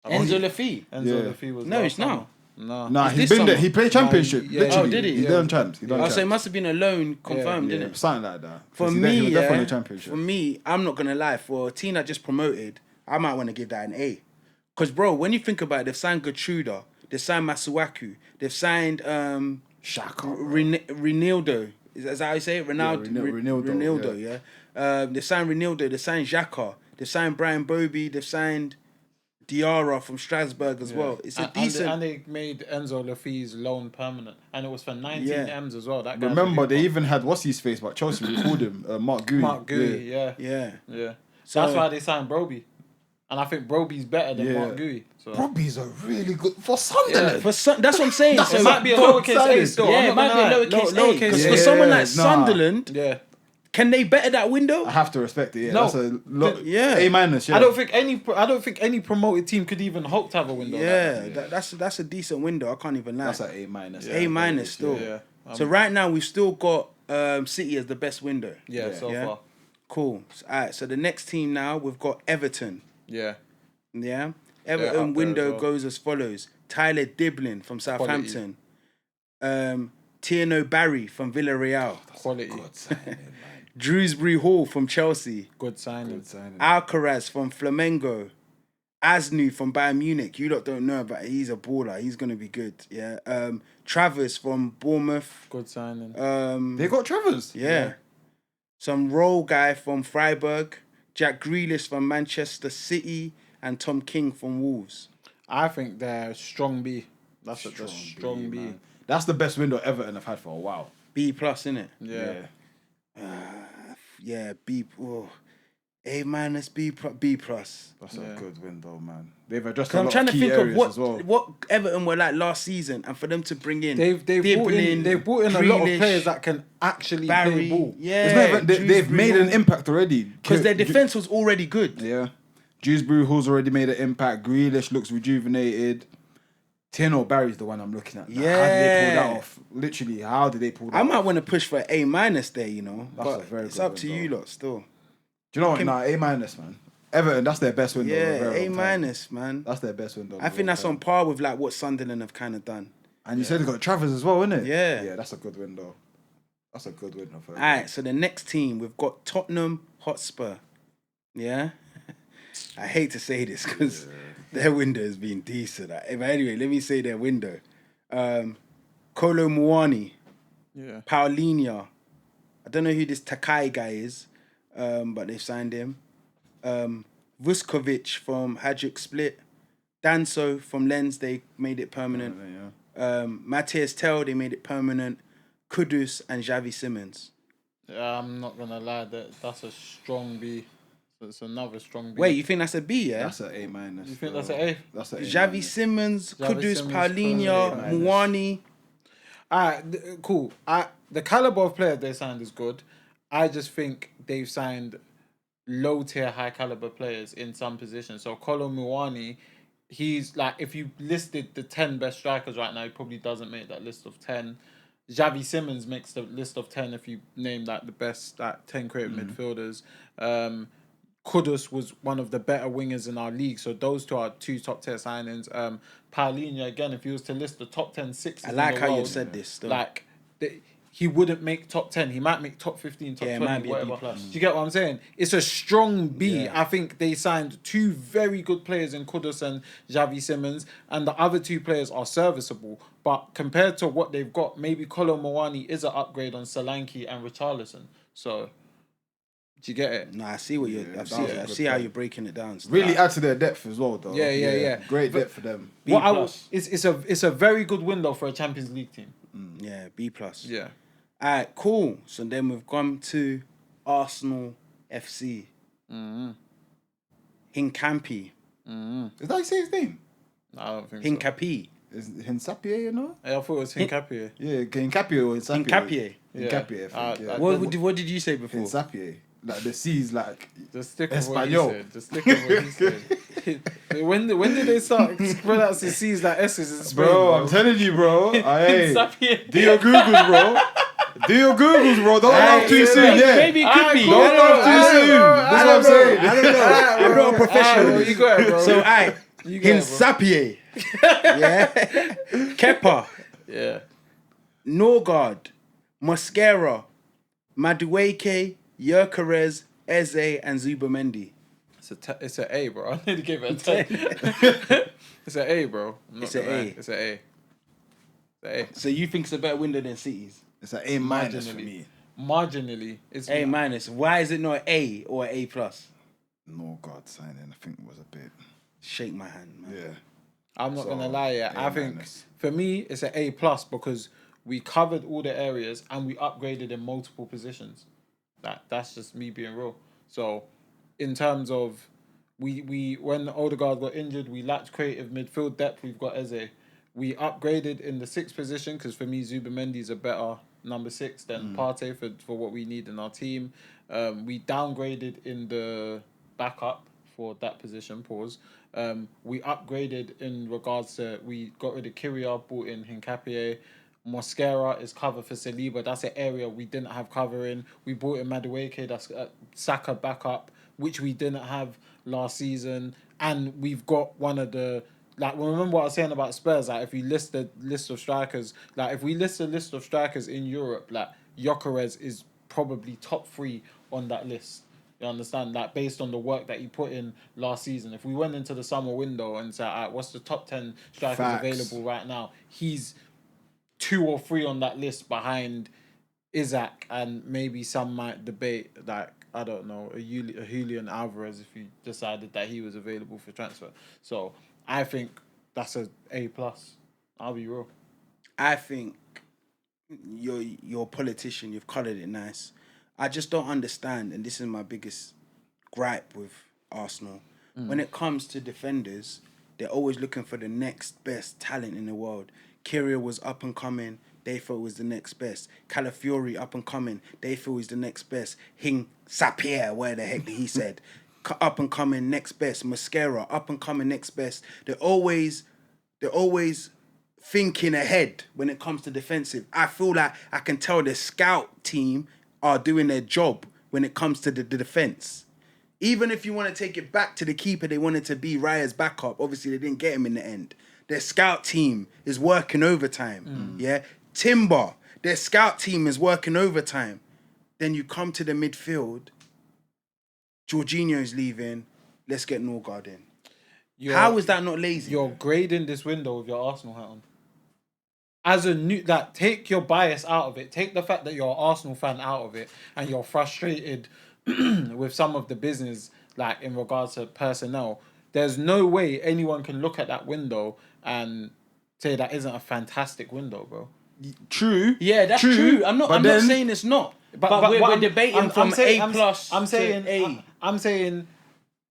Enzo Laffi. Enzo Lefebvre was. No, last it's summer. not. No. Nah, It's he's this been there. summer. He played championship. yeah. Literally. Oh, did he? He done champs. He done So champs. it must have been a loan confirmed, didn't it? Something like that. For 'Cause me, he was definitely championship. for me, I'm not gonna lie. For a team that just promoted, I might want to give that an A. Cause bro, when you think about it, they've signed Gertruda, they've signed Masuaku, they've signed Shaka. Ronaldo. Is that how you say it? Ronaldo. Ronaldo, Yeah. They've signed Ronaldo. They've signed Xhaka. They've signed Brian Bobby. They've signed Diarra from Strasbourg as well. It's a decent. And they made Enzo Lefebvre's loan permanent, and it was for 19 M's as well. That guy's Remember, really they hot. even had what's his face, but Chelsea recalled him, Mark Gui. Mark Gui, yeah. Yeah. So So that's why they signed Broby. And I think Broby's better than Mark Gui. So Robbie's a really good for Sunderland. That's what I'm saying. That's So it might be a good lowercase signing. A still. yeah, I'm it not might be a gonna lie. lowercase A. Lowercase Because A. for someone like nah. Sunderland, Yeah. can they better that window? I have to respect it. Yeah, No. that's a lot. Yeah. A minus. Yeah. I don't think any promoted team could even hope to have a window. Yeah, Like that. that's a decent window. I can't even lie. That's an A minus. A minus still. Yeah. So right now we've still got City as the best window. So Yeah. far. Cool. All right. So the next team now we've got Everton. Yeah. Yeah. up Everton there window as well. goes as follows: Tyler Diblin from Southampton, Tierno Barry from Villarreal, Quality. Good signing, man. Drewsbury Hall from Chelsea, Good signing. Good signing. Alcaraz from Flamengo, Asnu from Bayern Munich. You lot don't know, but he's a baller. He's gonna be good. Yeah. Travers from Bournemouth. Good signing. They got Travers. Yeah. Some role guy from Freiburg, Jack Grealish from Manchester City, and Tom King from Wolves. I think they're strong B. That's a strong B. Man. That's the best window Everton have had for a while. B plus, innit? Yeah. Yeah, B. Oh, A minus, B plus. That's Yeah. a good window, man. They've addressed a Because I'm lot trying of to key think of areas as well. what Everton were like last season, and for them to bring in They've brought in a lot of Grealish, players that can actually play Barry, ball. yeah, They've made an impact already. because their defense was already good. Yeah. Dewsbury Hall's already made an impact. Grealish looks rejuvenated. Tino Barry's the one I'm looking at. How did they pull that off? Literally, how did they pull that I off? might want to push for A minus there, you know, That's a but very it's good up to window. you lot still. Do you know what? Nah, A minus, man. Everton, that's their best window. in a Yeah, very A long time. minus, man. That's their best window. in a I think long that's time. on par with like what Sunderland have kind of done. And you said they got Travers as well, innit? Yeah. Yeah, that's a good window. That's a good window for All right, so the next team we've got Tottenham Hotspur. Yeah, I hate to say this because their window has been decent. But anyway, let me say their window. Kolo Muani, Yeah. Paulinho. I don't know who this Takai guy is, but they've signed him. Vuskovic from Hajduk Split. Danso from Lens, they made it permanent. Matthias Tell, they made it permanent. Kudus and Xavi Simmons. I'm not gonna lie, that's a strong B. It's another strong B. Wait, you think that's a B, yeah? That's an A minus. You think that's an A? That's an A Xavi minus. Simmons, Xavi Kudus, Simmons, Paulinho, Kudus, Muani. Alright, cool. The caliber of players they signed is good. I just think they've signed low tier, high caliber players in some positions. So Kolo Muani, he's like, if you listed the 10 best strikers right now, he probably doesn't make that list of 10. Xavi Simmons makes the list of 10 if you name like the best 10 creative midfielders. Kudus was one of the better wingers in our league, so those two are two top tier signings. Paulinho, again, if he was to list the top 10 sixes, I like in the how world, you've said this. Though. like he wouldn't make top 10. He might make top 15, top Yeah, it 20, might be a B+. whatever. Do you get what I'm saying? It's a strong B. Yeah. I think they signed two very good players in Kudus and Xavi Simmons, and the other two players are serviceable. But compared to what they've got, maybe Kolo Muani is an upgrade on Solanke and Richarlison. So, do you get it? No, I see what you're. Yeah, I that see. was a I good see how point. you're breaking it down. still. Really add to their depth as well, though. Yeah. Great But- depth for them. B+. It's a very good window for a Champions League team. Yeah, B plus. Yeah. All right, cool. So then we've gone to Arsenal FC. Hincapie. Is that how you say his name? I don't think so. Hincapie. Is Hincapie, you know? I thought it was Hincapie. Yeah, Hincapie or Hincapie. Hincapie. Hincapie, I think. Yeah. What did you say before? Hincapie. Like the C's, like Just stick with what he Espanol. said. Just stick with what he said. when did they start pronouncing C's like S's in Spain, bro, I'm telling you, bro. Hey, Hincapie. do your Googles, bro. Do your Googles, bro. Don't laugh too soon. Yeah. Maybe it could be. cool. Don't laugh too soon. That's what I'm saying. I don't know. I'm not a professional. You got it, bro. So, alright. You got it, bro. Hincapie. Yeah. Kepa. Yeah. Norgard. Mosquera. Madueke. Gyökeres. Eze. And Zubamendi. It's an A, bro. I nearly gave it a 10. It's an A, bro. It's an A. It's an A. It's an A. So you think it's a better window than City's? It's an A minus for Marginally. me. Marginally. It's A minus. Why is it not an A or an A plus? No God signing, I think was a bit. Shake my hand, man. Yeah. I'm not So, gonna lie, yeah. A I think minus. for me it's an A plus because we covered all the areas and we upgraded in multiple positions. That's just me being real. So in terms of We when Odegaard got injured, we lacked creative midfield depth. We've got Eze. We upgraded in the 6th position because for me, Zubimendi's a better number 6 than Partey for what we need in our team. We downgraded in the backup for that position. Pause. We upgraded in regards to we got rid of Kyria, brought in Hincapié. Mosquera is cover for Saliba. That's an area we didn't have cover in. We brought in Madueke, that's Saka backup, which we didn't have last season. And we've got one of the... Like, remember what I was saying about Spurs? Like, if we list the list of strikers... Like, if we list a list of strikers in Europe, like, Gyökeres is probably top 3 on that list. You understand? Like, based on the work that he put in last season. If we went into the summer window and said, all right, what's the top 10 strikers available right now? He's 2 or 3 on that list behind Isaac, and maybe some might debate, like, I don't know, a Julian Alvarez if you decided that he was available for transfer. So I think that's a A+. I'll be real. I think you're a politician. You've coloured it nice. I just don't understand, and this is my biggest gripe with Arsenal. When it comes to defenders, they're always looking for the next best talent in the world. Kyria was up and coming. They thought was the next best. Calafiori up and coming. They thought was the next best. Sapierre, where the heck did he said? Up and coming, next best. Mosquera, up and coming, next best. They're always thinking ahead when it comes to defensive. I feel like I can tell the scout team are doing their job when it comes to the defense. Even if you want to take it back to the keeper, they wanted to be Raya's backup. Obviously, they didn't get him in the end. Their scout team is working overtime. Yeah, Timber, their scout team is working overtime. Then you come to the midfield. Jorginho's leaving. Let's get Norgard in. How is that not lazy? You're grading this window with your Arsenal hat on. As a new, like, take your bias out of it. Take the fact that you're an Arsenal fan out of it, and you're frustrated with some of the business, like in regards to personnel. There's no way anyone can look at that window and say that isn't a fantastic window, bro. True. Yeah, that's true. I'm not saying it's not. But we're debating from A+. I'm saying A. I'm saying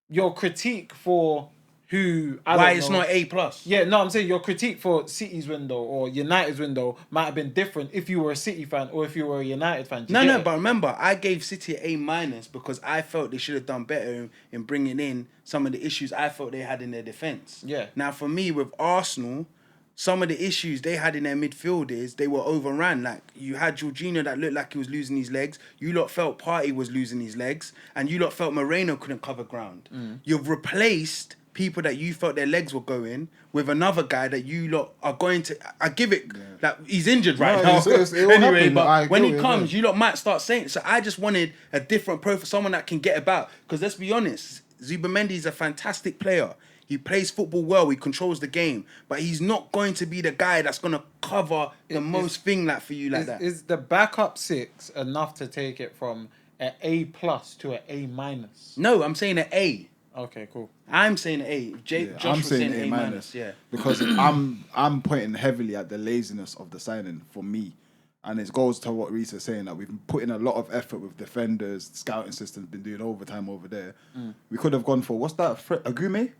your critique for who... Why it's not A+. Yeah, no, I'm saying your critique for City's window or United's window might have been different if you were a City fan or if you were a United fan. But remember, I gave City an A- because I felt they should have done better in bringing in some of the issues I felt they had in their defence. Yeah. Now, for me, with Arsenal, some of the issues they had in their midfield is they were overrun. Like, you had Jorginho that looked like he was losing his legs. You lot felt Partey was losing his legs. And you lot felt Moreno couldn't cover ground. You've replaced people that you felt their legs were going with another guy that you lot are going to... I give it... Like, he's injured right now. Anyway, but when he comes, you lot might start saying... So I just wanted a different profile, someone that can get about. Because let's be honest, Zubimendi is a fantastic player. He plays football well. He controls the game. But he's not going to be the guy that's going to cover the most thing like for you like that. Is the backup 6 enough to take it from an A+ to an A-? No, I'm saying an A. Okay, cool. I'm saying an A. Josh I'm was saying saying A-. Yeah. Because I'm pointing heavily at the laziness of the signing for me. And it goes to what Reese is saying, that we've been putting a lot of effort with defenders, scouting system's been doing overtime over there. We could have gone for, what's that, Agume?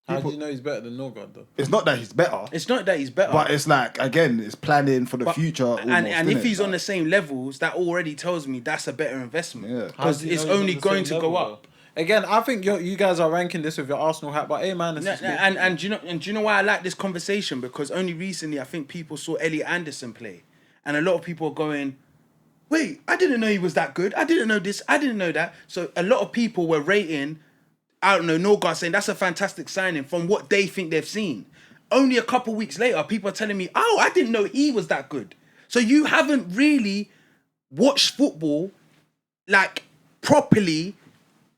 How do you know he's better than Norgard, though? It's not that he's better. It's not that he's better. But it's like, again, it's planning for the future. Almost, and if he's like, on the same levels, that already tells me that's a better investment. Yeah. Because it's only going to go up. Again, I think you guys are ranking this with your Arsenal hat, but A-. And do you know why I like this conversation? Because only recently I think people saw Elliot Anderson play. And a lot of people are going, wait, I didn't know he was that good. I didn't know this. I didn't know that. So a lot of people were rating... I don't know, Norgard saying that's a fantastic signing from what they think they've seen. Only a couple weeks later, people are telling me, oh, I didn't know he was that good. So you haven't really watched football like properly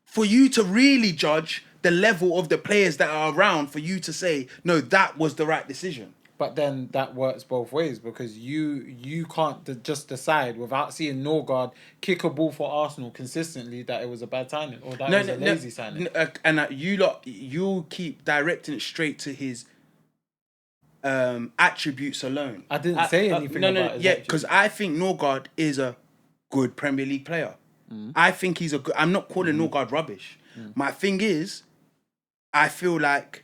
for you to really judge the level of the players that are around for you to say, no, that was the right decision. But then that works both ways because you can't just decide without seeing Norgard kick a ball for Arsenal consistently that it was a bad signing or that it was a lazy signing. And you'll keep directing it straight to his attributes alone. I didn't say anything about his attributes. Because I think Norgard is a good Premier League player. I think he's a good... I'm not calling Norgard rubbish. My thing is, I feel like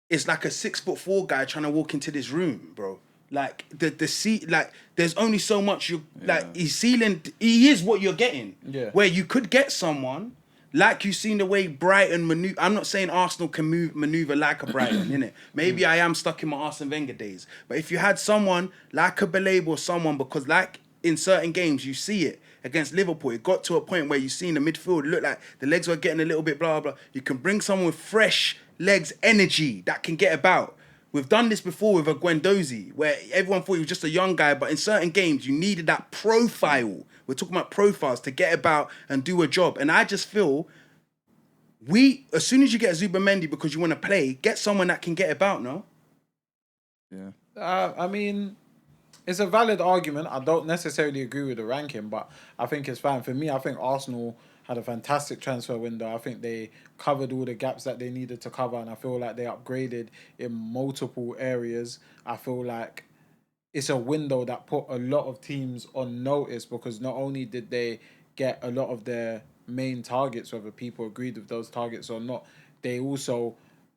it's like a 6'4" guy trying to walk into this room, bro. Like the seat, like there's only so much you like. He's ceiling. He is what you're getting. Yeah. Where you could get someone like you've seen the way Brighton maneuver. I'm not saying Arsenal can maneuver like a Brighton, innit? Maybe I am stuck in my Arsene Wenger days. But if you had someone like a Belabo or someone, because like in certain games you see it against Liverpool, it got to a point where you seen the midfield look like the legs were getting a little bit blah blah. You can bring someone with fresh legs, energy that can get about. We've done this before with a Guendouzi, where everyone thought he was just a young guy, but in certain games, you needed that profile. We're talking about profiles to get about and do a job. And I just feel as soon as you get Zubamendi because you want to play, get someone that can get about, no? I mean, it's a valid argument. I don't necessarily agree with the ranking, but I think it's fine. For me, I think Arsenal had a fantastic transfer window. I think they covered all the gaps that they needed to cover, and I feel like they upgraded in multiple areas. I feel like it's a window that put a lot of teams on notice, because not only did they get a lot of their main targets, whether people agreed with those targets or not, they also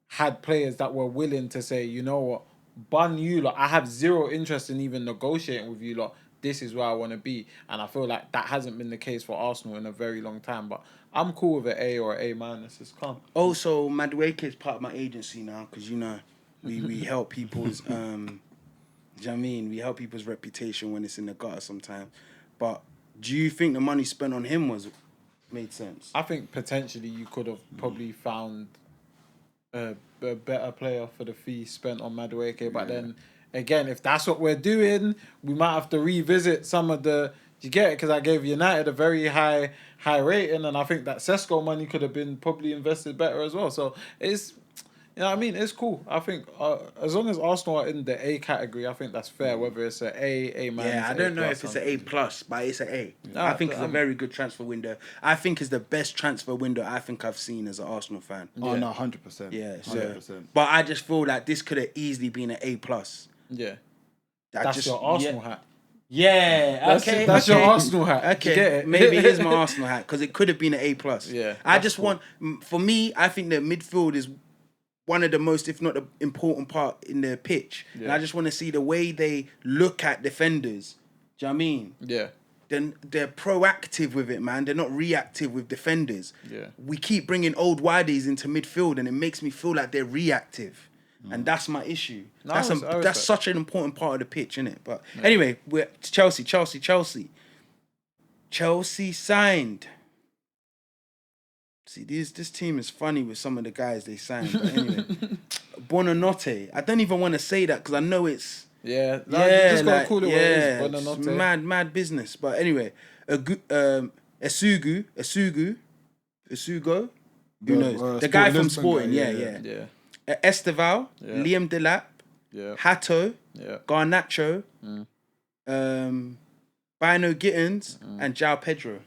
had players that were willing to say, you know what, bun you lot, I have zero interest in even negotiating with you lot. This is where I want to be. And I feel like that hasn't been the case for Arsenal in a very long time. But I'm cool with an A or an A-. It's calm. Also, Madueke is part of my agency now, because, you know, we help people's... do you know what I mean? We help people's reputation when it's in the gutter sometimes. But do you think the money spent on him made sense? I think potentially you could have probably found a better player for the fee spent on Madueke. But then, again, if that's what we're doing, we might have to revisit some of the... Do you get it? Because I gave United a very high rating, and I think that Sesko money could have been probably invested better as well. So it's... You know what I mean? It's cool. I think as long as Arsenal are in the A category, I think that's fair. Whether it's an A minus, yeah, I don't know if it's an A plus, but it's an A. I think it's a very good transfer window. I think it's the best transfer window I think I've seen as an Arsenal fan. Oh no, 100%. Yeah, 100%. But I just feel like this could have easily been an A plus. Yeah, that's your Arsenal hat. Yeah, That's your Arsenal hat. Okay, Get it? maybe it is my Arsenal hat, because it could have been an A plus. Yeah, I just want, for me, I think the midfield is one of the most, if not the important part in the pitch. Yeah. And I just want to see the way they look at defenders. Do you know what I mean? Yeah. Then they're proactive with it, man. They're not reactive with defenders. Yeah. We keep bringing old wideys into midfield, and it makes me feel like they're reactive. And that's my issue. No, that's such an important part of the pitch, isn't it? But anyway, we're Chelsea. Chelsea signed. See, this team is funny with some of the guys they signed. But anyway, Buonanotte. I don't even want to say that because I know it's... Yeah, you just got to call it what it is. Buonanotte. Mad business. But anyway, Esugo. Who knows? The guy from Sporting. Yeah. Esteval, Liam Delap, Hato, Garnacho, Bino Gittins, and João Pedro.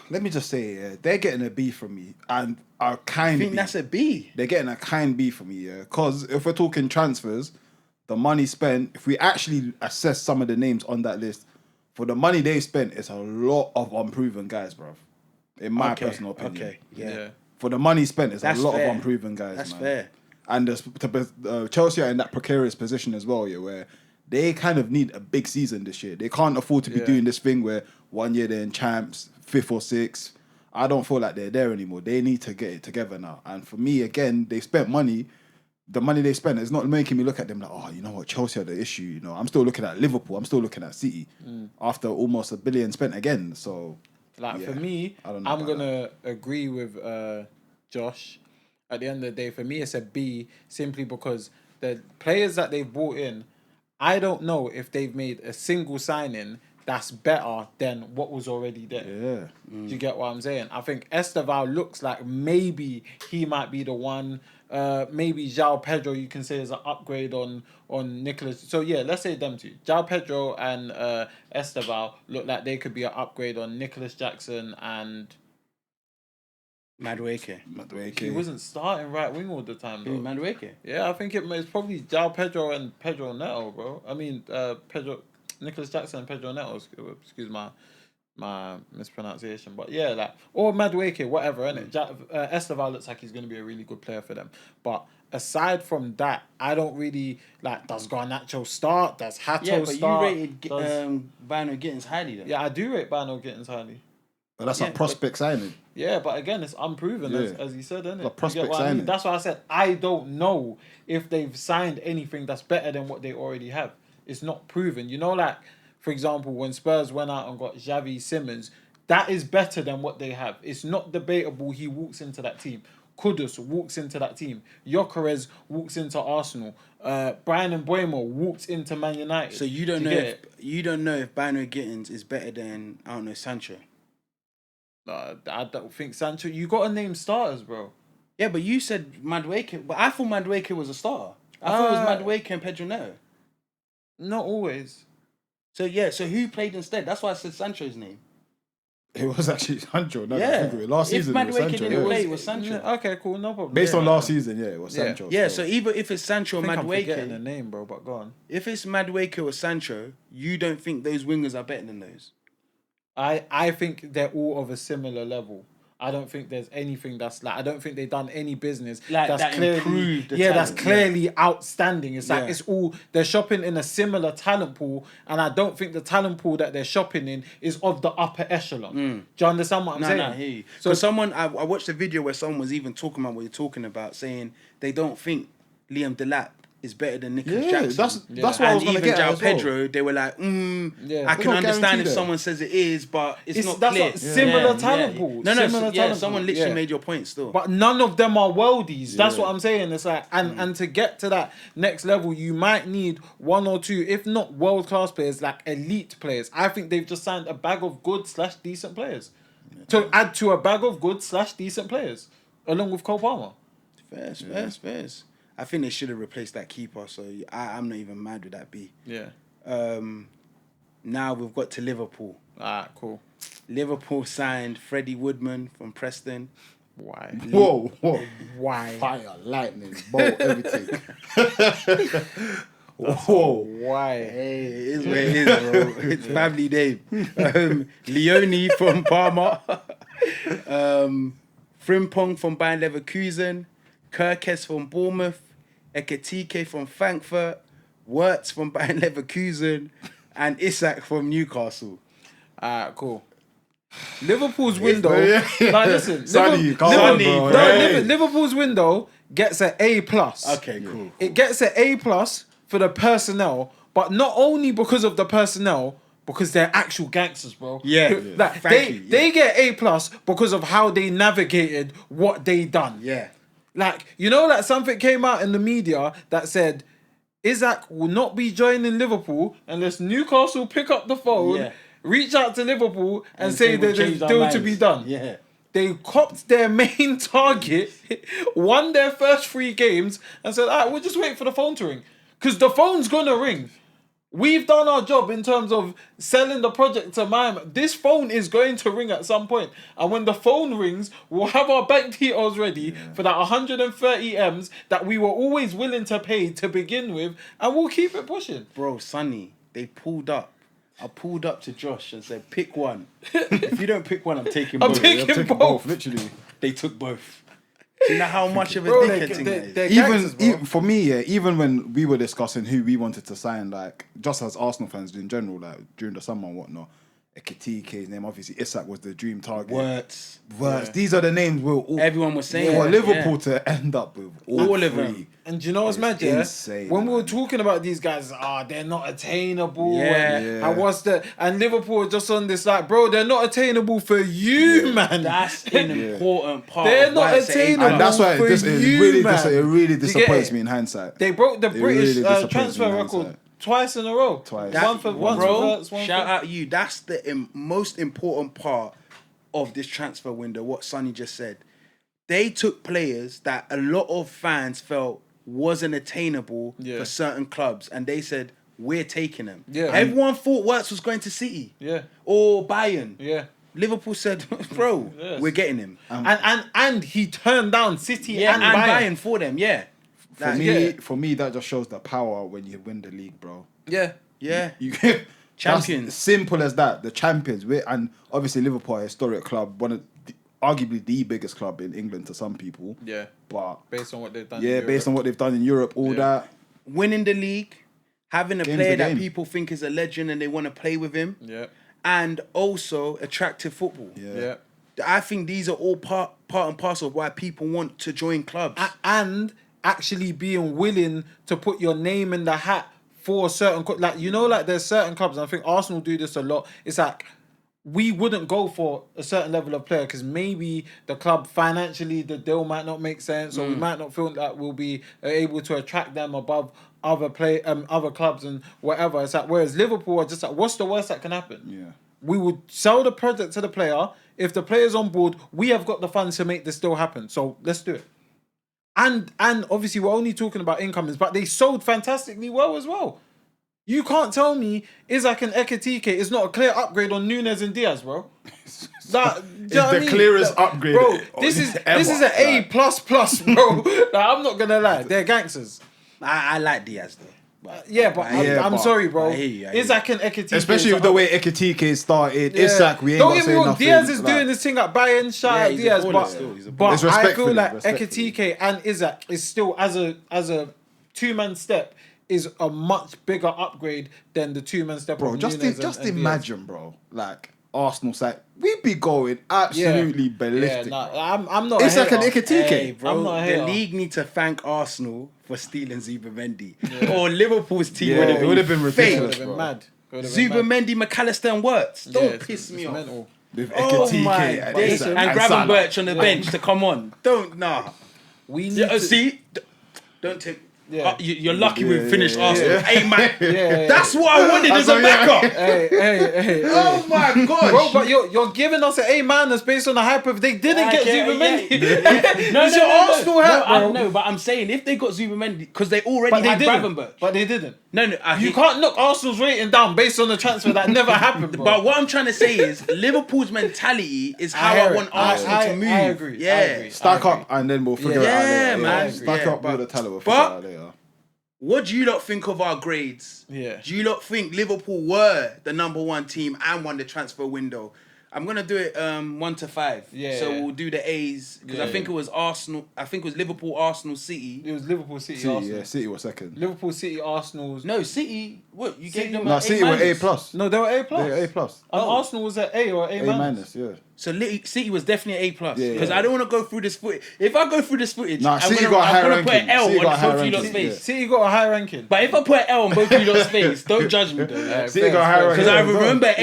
Let me just say, they're getting a B from me, and a kind B. I think that's a B. They're getting a kind B from me, yeah. Because if we're talking transfers, the money spent, if we actually assess some of the names on that list, for the money they spent, it's a lot of unproven guys, bro. In my personal opinion. Okay, yeah. For the money spent, it's that's a lot fair. of unproven guys, That's man. fair. And Chelsea are in that precarious position as well, yeah, where they kind of need a big season this year. They can't afford to be doing this thing where 1 year they're in champs, 5th or 6th. I don't feel like they're there anymore. They need to get it together now. And for me, again, they spent money. The money they spent is not making me look at them like, oh, you know what, Chelsea are the issue. You know, I'm still looking at Liverpool. I'm still looking at City after almost $1 billion spent again. So, for me, I'm gonna agree with Josh. At the end of the day, for me, it's a B simply because the players that they've brought in, I don't know if they've made a single signing that's better than what was already there. Yeah. Do you get what I'm saying? I think Esteval looks like maybe he might be the one. Maybe João Pedro, you can say, is an upgrade on Nicholas. So yeah, let's say them two. João Pedro and Esteval look like they could be an upgrade on Nicholas Jackson and Madueke. He wasn't starting right wing all the time though. Madueke? Yeah, I think it's probably João Pedro and Pedro Neto, bro. I mean, Nicholas Jackson and Pedro Neto. Excuse my my mispronunciation, but yeah, like, or Madueke, whatever, innit? Esteval looks like he's going to be a really good player for them. But aside from that, I don't really like. Does Garnacho start? Does Hato start? You rated Bino Gittins highly though. Yeah, I do rate Bino Gittins highly. But that's a prospect signing. Yeah, but again, it's unproven, as you said, isn't it? A prospect signing. I mean? That's why I said I don't know if they've signed anything that's better than what they already have. It's not proven. You know, like, for example, when Spurs went out and got Xavi Simons, that is better than what they have. It's not debatable he walks into that team. Kudus walks into that team. Gyökeres walks into Arsenal. Brian Mbeumo walks into Man United. So you don't know if Bino Gittins is better than, I don't know, Sancho. I don't think Sancho. You got to name starters, bro. Yeah, but you said Madueke. But I thought Madueke was a starter. I thought it was Madueke and Pedro Neto. Not always. So who played instead? That's why I said Sancho's name. It was actually Sancho. No, Yeah. Last season it was Sancho. Didn't play, it was Sancho. Okay, cool, no problem. Based on last season, it was Sancho. Yeah, so either if it's Sancho or I'm forgetting Madueke, the name, bro. But go on. if it's Madueke or Sancho, you don't think those wingers are better than those? I think they're all of a similar level. I don't think there's anything that's like. I don't think they've done any business Like, that's that clearly improved the that's talent, clearly outstanding. It's like Yeah. it's all they're shopping in a similar talent pool, and I don't think the talent pool that they're shopping in is of the upper echelon. Do you understand what I'm saying? No, I hear you. So I watched a video where someone was even talking about what you're talking about, saying they don't think Liam Delap is better than Nicholas Jackson. That's what I was going to get at as well. Pedro, they were like, I can not understand guaranteed if there. someone says it is, but it's not that's clear. a similar talent pool. Similar talent someone pool. literally Yeah. made your point still. But none of them are worldies. That's what I'm saying. It's like, and to get to that next level, you might need one or two, if not world class players, like elite players. I think they've just signed a bag of good/decent players to add to a bag of good/decent players, along with Cole Palmer. Fairs. I think they should have replaced that keeper, so I'm not even mad with that B. Yeah. Now we've got to Liverpool. Cool. Liverpool signed Freddie Woodman from Preston. Why? Whoa. Why? Fire, lightning, bolt, everything. Whoa. Why? Hey, it is where it is, bro. It's family name. Leone from Parma. Frimpong from Bayer Leverkusen. Kirkes from Bournemouth. Ekitike from Frankfurt. Wirtz from Bayer Leverkusen. And Isak from Newcastle. Cool. Liverpool's window. Like, listen, Sonny, come on, bro. Hey. Liverpool's window gets an A+. Okay, cool. It gets an A+ for the personnel, but not only because of the personnel, because they're actual gangsters, bro. Yeah. Like, Thank you. they get A+ because of how they navigated what they done. Yeah. Like, you know, like something came out in the media that said Isak will not be joining Liverpool unless Newcastle pick up the phone, reach out to Liverpool and say that there's still to be done. Yeah. They copped their main target, won their first 3 games, and said, all right, we'll just wait for the phone to ring. Because the phone's going to ring. We've done our job in terms of selling the project to Miami. This phone is going to ring at some point. And when the phone rings, we'll have our bank details ready for that 130 M's that we were always willing to pay to begin with. And we'll keep it pushing. Bro, Sonny, they pulled up. I pulled up to Josh and said, pick one. If you don't pick one, I'm taking both. I'm taking both. Literally. They took both. Do you know how much of a Bro, dickhead thing that is? they're gangsters, bro. Even for me, even when we were discussing who we wanted to sign, like just as Arsenal fans in general, like during the summer and whatnot, Ekitike's name, obviously Isak was the dream target. Wirtz. These are the names Everyone was saying. for Liverpool to end up with all of three. them. And do you know what's mad, yeah? insane, When we were man. talking about these guys, they're not attainable. Yeah. And Liverpool are just on this like, bro, they're not attainable for you, man. That's an important part. They're of not why it's an A+. attainable. And that's why for it you, really, man. it really Do you get disappoints it? me in hindsight. They broke the It British really disappoints transfer me in record hindsight. twice in a row. Twice. One for Wirtz, one Shout for... out you. That's the most important part of this transfer window, what Sonny just said. They took players that a lot of fans felt wasn't attainable for certain clubs, and they said, we're taking them. Yeah. Everyone thought Wirtz was going to City. Yeah. Or Bayern. Yeah. Liverpool said, bro, we're getting him. And he turned down City and and Bayern. Bayern for them, yeah. For me, that just shows the power when you win the league, bro. Yeah. Yeah. You Champions. That's simple as that. The champions. And obviously Liverpool are a historic club, arguably the biggest club in England to some people. Yeah. But Based on what they've done. yeah, based on what they've done in Europe, all that. Winning the league, having a Game's player the that game. people think is a legend and they want to play with him. Yeah. And also attractive football. Yeah. I think these are all part and parcel of why people want to join clubs. And actually being willing to put your name in the hat for a certain like there's certain clubs, and I think Arsenal do this a lot. It's like we wouldn't go for a certain level of player because maybe the club financially the deal might not make sense, or we might not feel that we'll be able to attract them above other clubs and whatever. It's like, whereas Liverpool are just like, what's the worst that can happen? Yeah. We would sell the project to the player. If the player's on board, we have got the funds to make this deal happen. So let's do it. And obviously we're only talking about incomings, but they sold fantastically well as well. You can't tell me Isaac and Ekitike is not a clear upgrade on Nunes and Diaz, bro. It's the clearest upgrade, bro. This is an A++, bro. Like, I'm not gonna lie, they're gangsters. I like Diaz though. I'm sorry, bro. I hear you. Isaac and Ekitike, Especially with the way Ekitike started. Isaac, we ain't don't got to get me say wrong. nothing. Diaz is doing his thing at Bayern. Shout out he's a Diaz, baller still, he's a baller. but It's I feel respectfully, like respectfully. Ekitike and Isaac is still as a 2-man step is a much bigger upgrade than the 2-man step. Bro, of just Nunes and imagine, bro. Like Arsenal side, we'd be going absolutely ballistic. I'm not. It's a like an hater. Ekitike. Hey, bro, I'm not a the hater. league need to thank Arsenal for stealing Zubimendi. Or Liverpool's team Yeah, it would have been fake. ridiculous, It would bro. have been mad. Zubimendi, McAllister and Wirtz. Don't piss me off. Mental. With Oh Ekitike my and days. Isaac And Salah. Gravenberch on the bench to come on. We need to See? Don't take... Yeah. You're lucky we Yeah, finished yeah, Arsenal. yeah. Hey, man. Yeah. That's what I wanted as a backup. Hey. Oh, my gosh. Bro, but you're giving us an A- based on the hype of they didn't get Zubimendi. No, It's your Arsenal hat, bro. No, but I'm saying if they got Zubimendi, because they already But they had didn't. Gravenberch. But they didn't. No, You can't knock Arsenal's rating down based on the transfer that never happened, bro. But what I'm trying to say is Liverpool's mentality is how hear I it. want Arsenal to move. I agree. Yeah. I agree. Stack up and then we'll figure it out Yeah, later. man. Stack Yeah, up but- with the talent, we'll figure it out later. What do you lot think of our grades? Yeah. Do you lot think Liverpool were the number one team and won the transfer window? I'm gonna do it 1 to 5. Yeah. So we'll do the A's because I think it was Arsenal. I think it was Liverpool, Arsenal, City. It was Liverpool, City, City, Arsenal. yeah, City was second. Liverpool, City, Arsenal's. No, City. What you gave them? No, an City were A+. No, they were A+. They were A+. And Arsenal was at A or A-. Yeah. So City was definitely A+. Yeah, Because yeah. I don't want to go through this footage. If I go through this footage, Nah, I'm City gonna, got a high I'm gonna put an ranking. L City on got a high both of you lot's ranking, face. City got a high ranking. But if I put an L on both of you lot's face, don't judge me though. City got a high ranking. Because I Yeah, remember Yeah.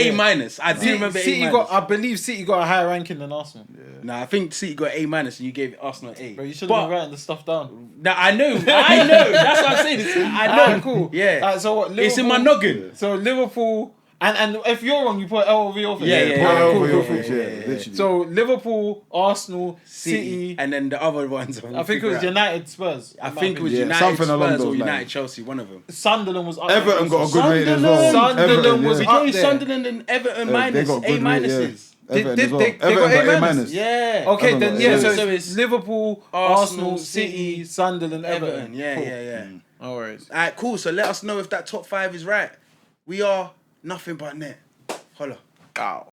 A-. I do remember City A-. I believe City got a higher ranking than Arsenal. Nah, I think City got A- and you gave Arsenal A. Bro, you should But- have been writing the stuff down. Nah, I know. That's what I'm saying. I know. Alright, cool. Yeah. Alright, so what? It's in my Liverpool- noggin. So Liverpool, and if you're wrong, you put L over your face. Yeah. Put it over Cool, your cool, face, cool. yeah, literally. So Liverpool, Arsenal, City. And then the other ones. I think it was United, Spurs. I think it was Yeah, United, something along Spurs, or those United, lines. Chelsea, one of them. Sunderland was up there Everton got a also. good rating as well. Sunderland was yeah. up Between there. Sunderland and Everton They minus got A good rating, yeah. minuses. Everton Did as well. they Everton got got A A minus? minus. Yeah. Okay, Everton then got yeah, A so minus. it's Liverpool, Arsenal, City, Sunderland, Everton. Everton. Yeah, Cool. yeah. No worries. All right, cool. So let us know if that top 5 is right. We are nothing but net. Holla. Wow.